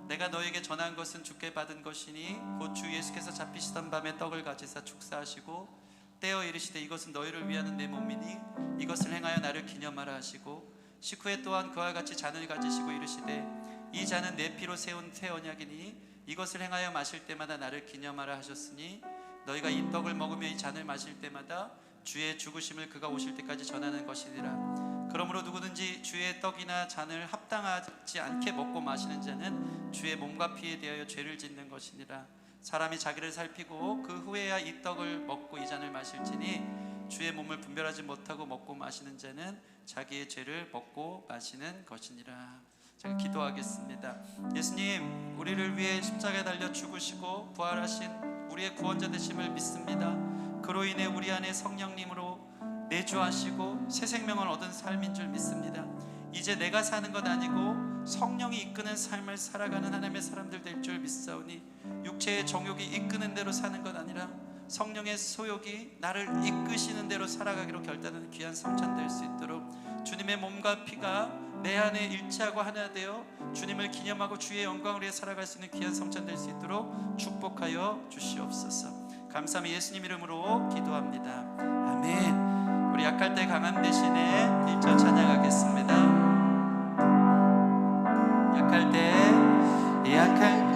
내가 너에게 전한 것은 주께 받은 것이니 곧 주 예수께서 잡히시던 밤에 떡을 가지사 축사하시고 떼어 이르시되 이것은 너희를 위하는 내 몸이니 이것을 행하여 나를 기념하라 하시고 식후에 또한 그와 같이 잔을 가지시고 이르시되 이 잔은 내 피로 세운 새 언약이니 이것을 행하여 마실 때마다 나를 기념하라 하셨으니 너희가 이 떡을 먹으며 이 잔을 마실 때마다 주의 죽으심을 그가 오실 때까지 전하는 것이니라. 그러므로 누구든지 주의 떡이나 잔을 합당하지 않게 먹고 마시는 자는 주의 몸과 피에 대하여 죄를 짓는 것이니라. 사람이 자기를 살피고 그 후에야 이 떡을 먹고 이 잔을 마실지니 주의 몸을 분별하지 못하고 먹고 마시는 자는 자기의 죄를 먹고 마시는 것이니라. 제가 기도하겠습니다. 예수님, 우리를 위해 십자가에 달려 죽으시고 부활하신 우리의 구원자 되심을 믿습니다. 그로 인해 우리 안에 성령님으로 내주하시고 새 생명을 얻은 삶인 줄 믿습니다. 이제 내가 사는 것 아니고 성령이 이끄는 삶을 살아가는 하나님의 사람들 될 줄 믿사오니 육체의 정욕이 이끄는 대로 사는 것 아니라 성령의 소욕이 나를 이끄시는 대로 살아가기로 결단하는 귀한 성찬 될 수 있도록 주님의 몸과 피가 내 안에 일치하고 하나 되어 주님을 기념하고 주의 영광을 위해 살아갈 수 있는 귀한 성찬 될 수 있도록 축복하여 주시옵소서. 감사함이 예수님 이름으로 기도합니다. 아멘. 우리 약할 때 강함 대신에 1절 찬양하겠습니다. 약할 때 약할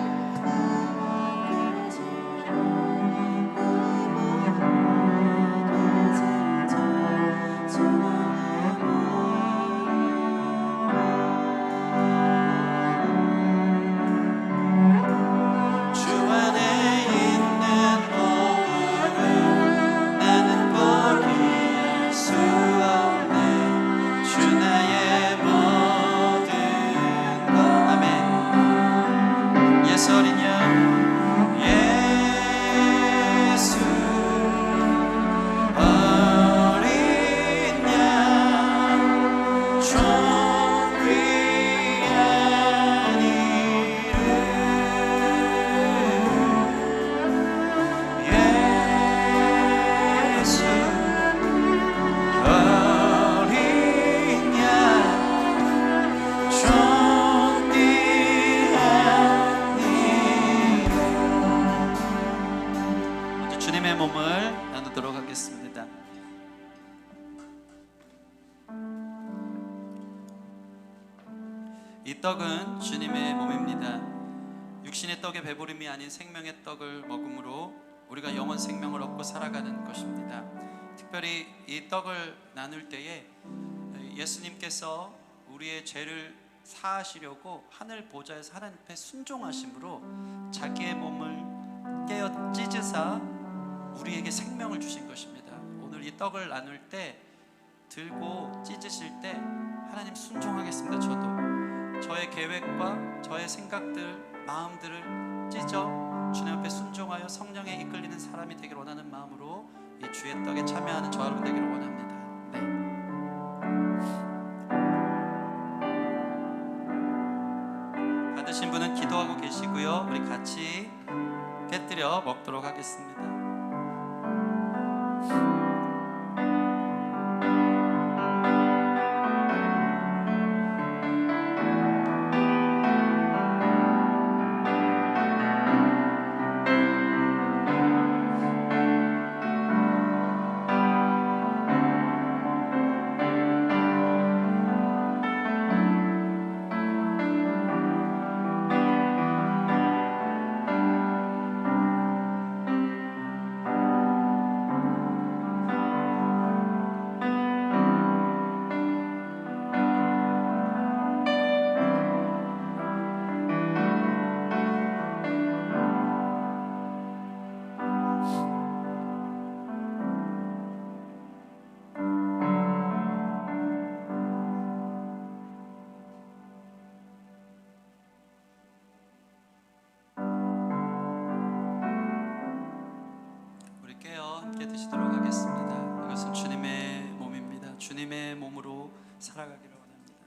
이 떡은 주님의 몸입니다. 육신의 떡에 배부름이 아닌 생명의 떡을 먹음으로 우리가 영원 생명을 얻고 살아가는 것입니다. 특별히 이 떡을 나눌 때에 예수님께서 우리의 죄를 사하시려고 하늘 보좌에서 하나님 앞에 순종하심으로 자기의 몸을 깨어 찢으사 우리에게 생명을 주신 것입니다. 오늘 이 떡을 나눌 때 들고 찢으실 때 하나님 순종하겠습니다. 저의 계획과 저의 생각들, 마음들을 찢어 주님 앞에 순종하여 성령에 이끌리는 사람이 되기를 원하는 마음으로 이 주의 떡에 참여하는 저 여러분 되기를 원합니다. 네. 받으신 분은 기도하고 계시고요. 우리 같이 깨뜨려 먹도록 하겠습니다. 함께 드시도록 하겠습니다. 이것은 주님의 몸입니다. 주님의 몸으로 살아가기를 원합니다.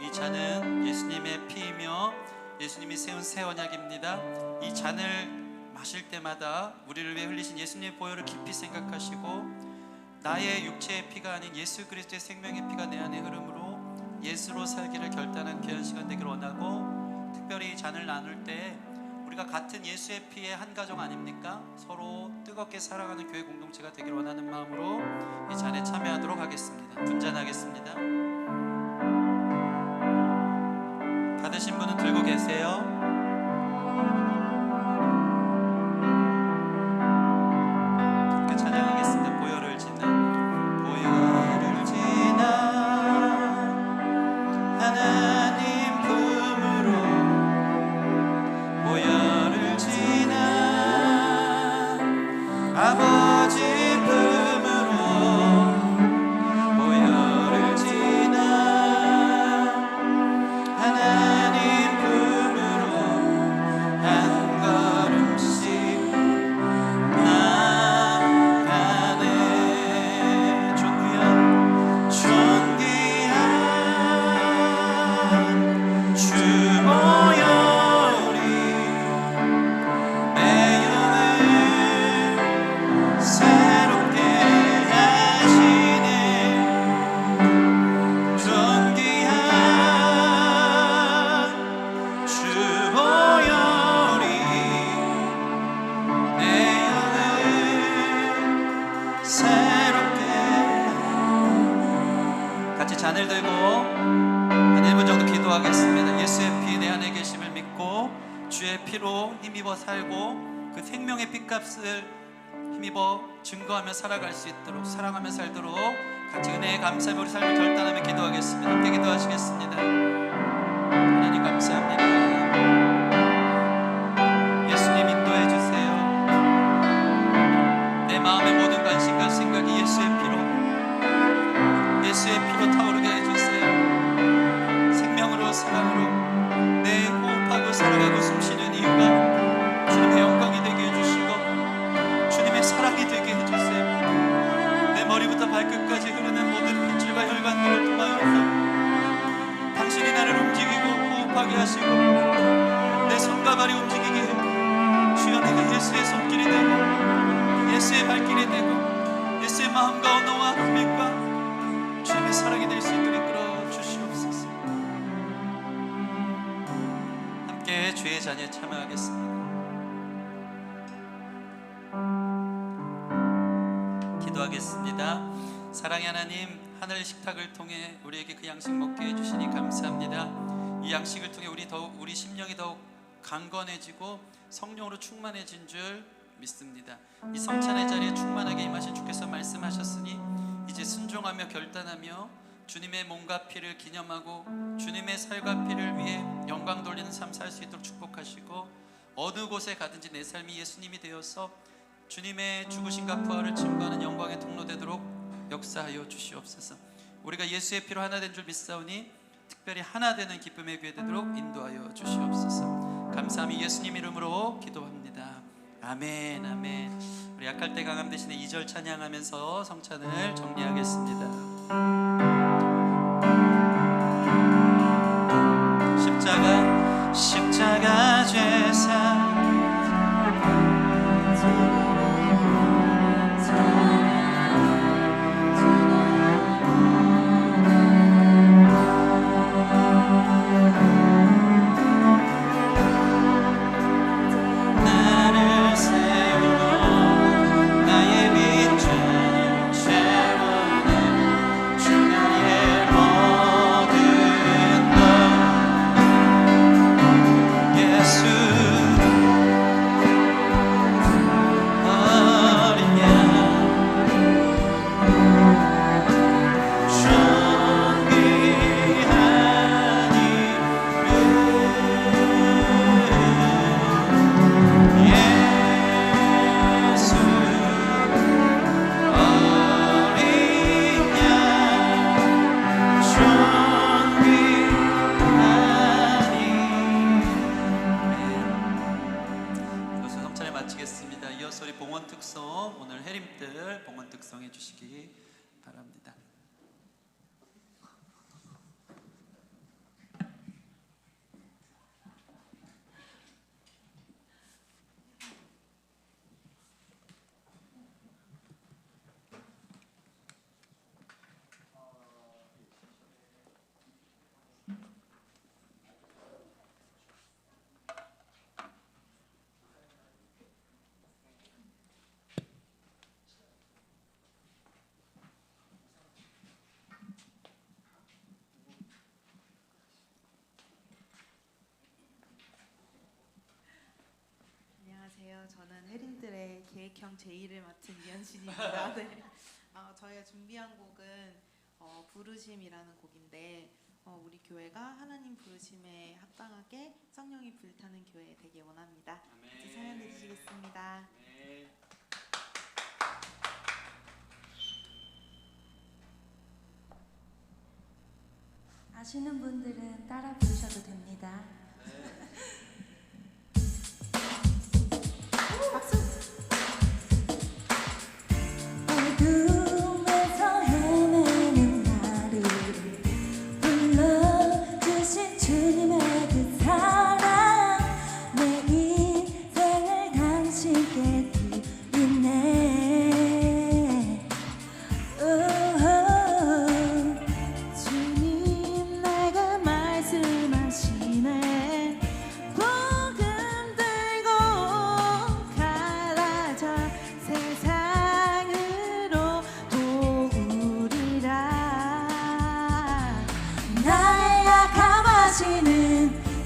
이 잔은 예수님의 피이며 예수님이 세운 새 언약입니다. 이 잔을 마실 때마다 우리를 위해 흘리신 예수님의 보혈을 깊이 생각하시고 나의 육체의 피가 아닌 예수 그리스도의 생명의 피가 내 안에 흐름으로 예수로 살기를 결단한 귀한 시간 되기를 원하고, 특별히 이 잔을 나눌 때 우리가 같은 예수의 피의 한 가족 아닙니까? 서로 뜨겁게 살아가는 교회 공동체가 되기를 원하는 마음으로 이 잔에 참여하도록 하겠습니다. 분잔하겠습니다. 받으신 분은 들고 계세요. 기도하겠습니다. 예수의 피 내 안에 계심을 믿고 주의 피로 힘입어 살고 그 생명의 피값을 힘입어 증거하며 살아갈 수 있도록, 사랑하며 살도록 같이 은혜에 감사하며 우리 삶을 결단하며 기도하겠습니다. 함께 기도하시겠습니다. 하나님 감사합니다. 예수님 인도해 주세요. 내 마음의 모든 관심과 생각이 예수의 피로 타오르게 해주세요. 생명으로, 사랑으로 내 호흡하고 살아가고 숨쉬는 이유가 주님의 영광이 되게 해주시고 주님의 사랑이 되게 해주세요. 내 머리부터 발끝까지 흐르는 모든 핏줄과 혈관들을 통하여서 당신이 나를 움직이고 호흡하게 하시고 내 손과 발이 움직이게 해 주여, 내가 예수의 손길이 되고 예수의 발길이 되고 예수의 마음과 언어와 고백과 주님의 사랑이 될 수 있도록 이끌어 주시옵소서. 함께 주의 자녀에 참여하겠습니다. 기도하겠습니다. 사랑의 하나님, 하늘 식탁을 통해 우리에게 그 양식 먹게 해주시니 감사합니다. 이 양식을 통해 우리 심령이 더욱 강건해지고 성령으로 충만해진 줄 믿습니다. 이 성찬의 자리에 충만하게 임하신 주께서 말씀하셨으니 이제 순종하며 결단하며 주님의 몸과 피를 기념하고 주님의 살과 피를 위해 영광 돌리는 삶 살 수 있도록 축복하시고 어느 곳에 가든지 내 삶이 예수님이 되어서 주님의 죽으심과 부활을 증거하는 영광의 통로 되도록 역사하여 주시옵소서. 우리가 예수의 피로 하나 된 줄 믿사오니 특별히 하나 되는 기쁨의 귀에 되도록 인도하여 주시옵소서. 감사함이 예수님 이름으로 기도합니다. 아멘, 아멘. 우리 약할 때 강함 대신에 2절 찬양하면서 성찬을 정리하겠습니다. 십자가 죄사 오늘 해림들 봉헌 특성해 주시기 바랍니다. 저는 해림들의 계획형 제2를 맡은 이현신입니다. 네. 저희가 준비한 곡은 부르심이라는 곡인데 우리 교회가 하나님 부르심에 합당하게 성령이 불타는 교회 되기 원합니다. 같이 찬양해 주시겠습니다. 아시는 분들은 따라 부르셔도 됩니다. 어둠에서 헤매는 나를 불러주신 주님의 그 사랑, 내 인생을 당신께 드리네. 주님 내가 말씀하시네.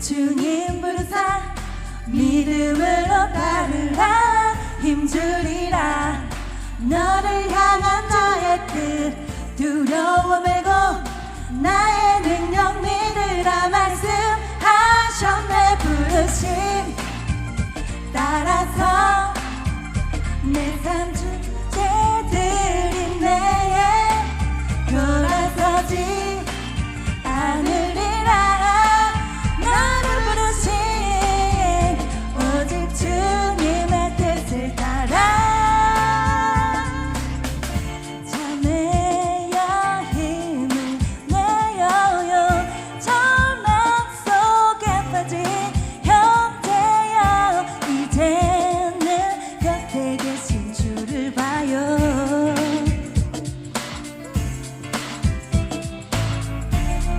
주님 부르사 믿음으로 따르라 힘주리라 너를 향한 나의 뜻 두려워 말고 나의 능력 믿으라 말씀하셨네 부르심 따라서 내 삶 주제들이 내에 돌아서지 않으리라 너를 부르신 오직 주님의 뜻을 따라 잠에야 힘을 내어요 절망 속에 빠진 형제여 이제는 곁에 계신 주를 봐요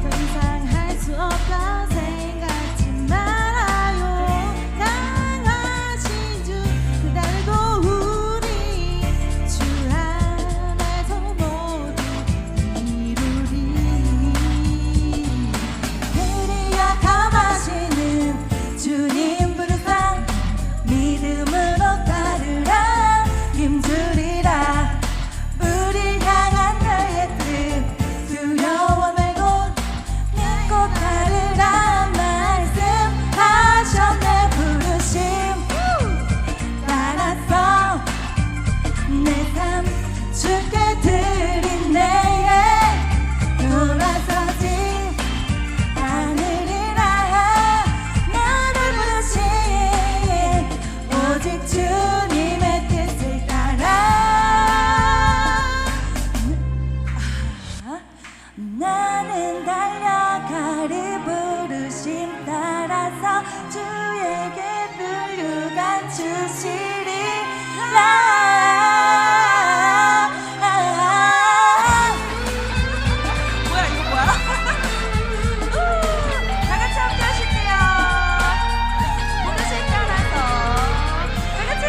더 이상 할 수 없다 생각지 말아요 강하신 주 그날도 우리 주 안에서 모두 이루리 그리야 감하시는 주님 부르사 믿음으로 따르라 힘주리라 우리 향한 너의 뜻 두려워 말고 믿고 따르라 말씀하셨네 부르심 따라서 내 삶 주께 드린 내에 돌아서지 않으리라 나를 부르신 오직 주님의 뜻을 따라 나는 달려가리 부르심 따라서 주에게 불류관 주시리라 뭐야 이거 뭐야 다 같이 함께 하실게요 부르심 따라서 다 같이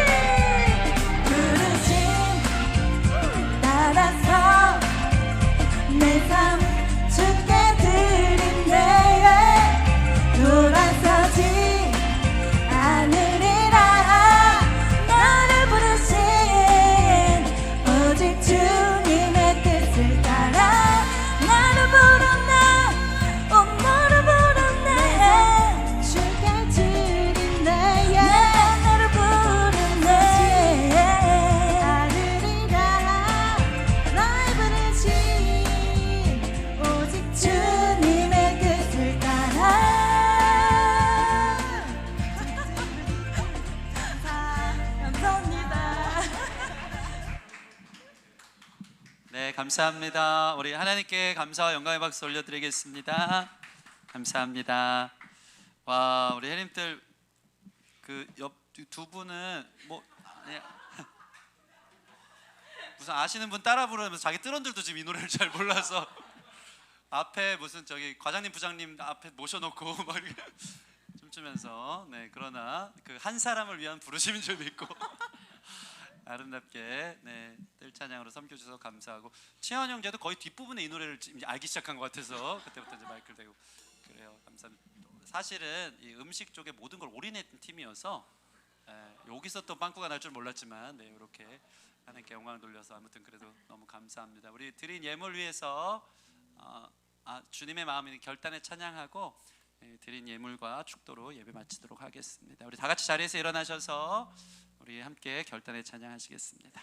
부르심 따라서 내 삶 주께 드린 내에 돌아서지 않으리라 나를 부르신 오직 주님의 뜻을 따라 나를 부르네 너를 부르네 주께 드린 내에 나를 부르네 않으리라 나의 부르신 오직 주님의 뜻을 따라 감사합니다 네, 감사합니다. 우리 하나님께 감사와 영광의 박수 올려드리겠습니다. 감사합니다. 와, 우리 혜림들 그 옆 두 분은 뭐 아니, 무슨 아시는 분 따라 부르면서 자기 뜰원들도 지금 이 노래를 잘 몰라서 앞에 무슨 저기 과장님 부장님 앞에 모셔놓고 막 이렇게 춤추면서 네 그러나 그 한 사람을 위한 부르심인 줄 믿고 아름답게 네 뜰찬양으로 섬겨주셔서 감사하고 치현 형제도 거의 뒷부분에 이 노래를 지금 알기 시작한 것 같아서 그때부터 이제 마이크를 대고 그래요. 감사합니다. 사실은 이 음식 쪽에 모든 걸 올인했던 팀이어서 여기서 또 빵꾸가 날 줄 몰랐지만 네 이렇게 하나님께 영광을 돌려서 아무튼 그래도 너무 감사합니다. 우리 드린 예물 위해서 주님의 마음이 결단에 찬양하고 드린 예물과 축도로 예배 마치도록 하겠습니다. 우리 다 같이 자리에서 일어나셔서 우리 함께 결단에 찬양하시겠습니다.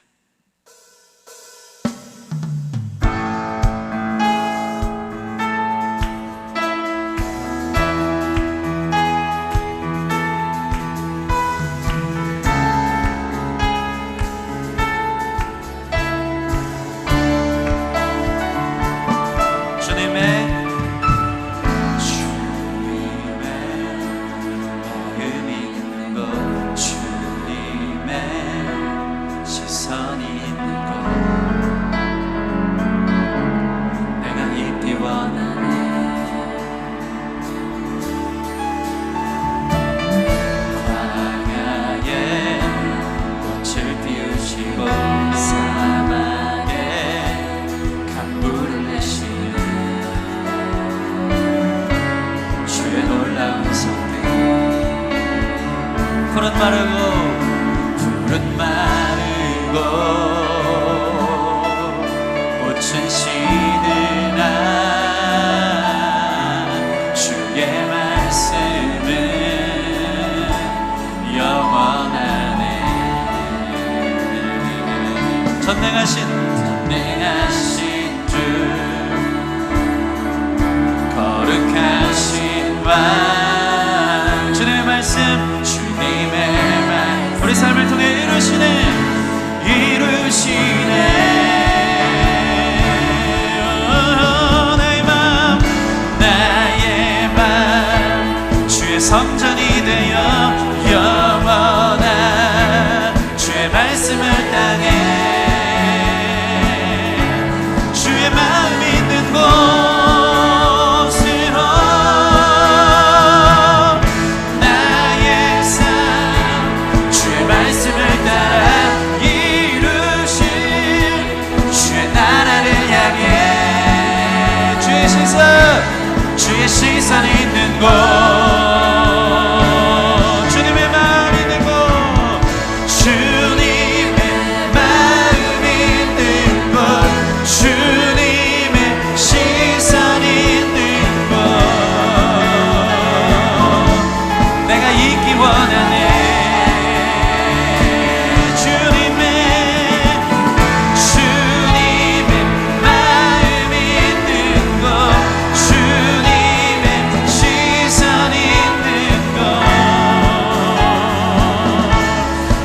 마음 있는 것 주님의 시선 푸른 마르고 꽃은 시드나 주의 말씀은 영원하네. 전능하신 주 거룩하신 왕 주님의 말씀 우리 삶을 통해 이루시네 나의 맘 주의 성전이 되어 영원한 주의 말씀을 땅에 주의 마음 있는 곳으로 나의 삶 주의 말씀을 따라 이루신 주의 나라를 향해 주의 시선 있는 곳 주님의 마음 있는 곳 주님의 마음 있는 곳 주님의 시선 있는 곳 내가 있기 원하네. 주님의 마음 있는 곳 주님의 시선 있는 곳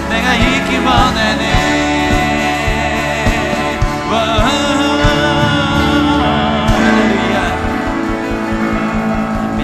내가 있기 원하네. 할렐루야. 아멘.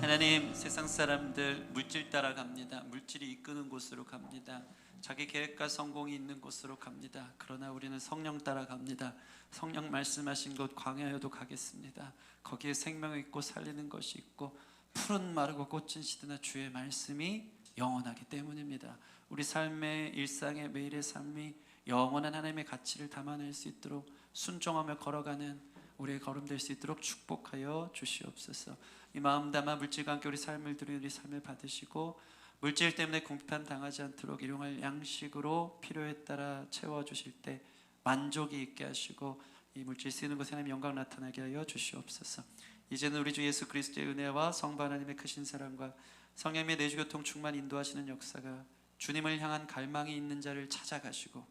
하나님, 세상 사람들 물질 따라 갑니다. 물질이 이끄는 곳으로 갑니다. 자기 계획과 성공이 있는 곳으로 갑니다. 그러나 우리는 성령 따라 갑니다. 성령 말씀하신 곳 광야여도 가겠습니다. 거기에 생명이 있고 살리는 것이 있고 푸른 마르고 꽃은 시드나 주의 말씀이 영원하기 때문입니다. 우리 삶의 일상의 매일의 삶이 영원한 하나님의 가치를 담아낼 수 있도록 순종하며 걸어가는 우리의 걸음 될 수 있도록 축복하여 주시옵소서. 이 마음 담아 물질과 함께 우리 삶을 드리는 우리 삶을 받으시고 물질 때문에 궁핍한 당하지 않도록 일용할 양식으로 필요에 따라 채워주실 때 만족이 있게 하시고 이 물질 쓰이는 곳에 하나님 영광 나타나게 하여 주시옵소서. 이제는 우리 주 예수 그리스도의 은혜와 성부 하나님의 크신 사랑과 성령의 내주교통 충만 인도하시는 역사가 주님을 향한 갈망이 있는 자를 찾아가시고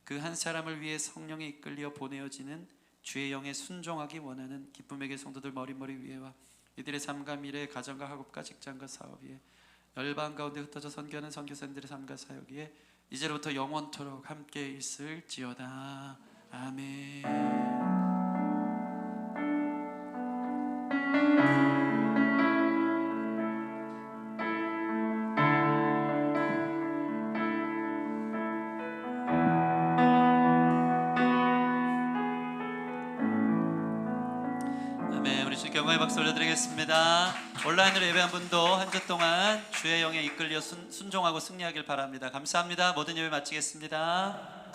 그 한 사람을 위해 성령에 이끌려 보내어지는 주의 영에 순종하기 원하는 기쁨에게 성도들 머리머리 위에와 이들의 삶과 미래, 가정과 학업과 직장과 사업 위에 열방 가운데 흩어져 선교하는 선교사님들의 삶과 사역 위에 이제로부터 영원토록 함께 있을지어다. 아멘. 경건의 박수 올려드리겠습니다. 온라인으로 예배한 분도 한 주 동안 주의 영에 이끌려 순종하고 승리하길 바랍니다. 감사합니다. 모든 예배 마치겠습니다.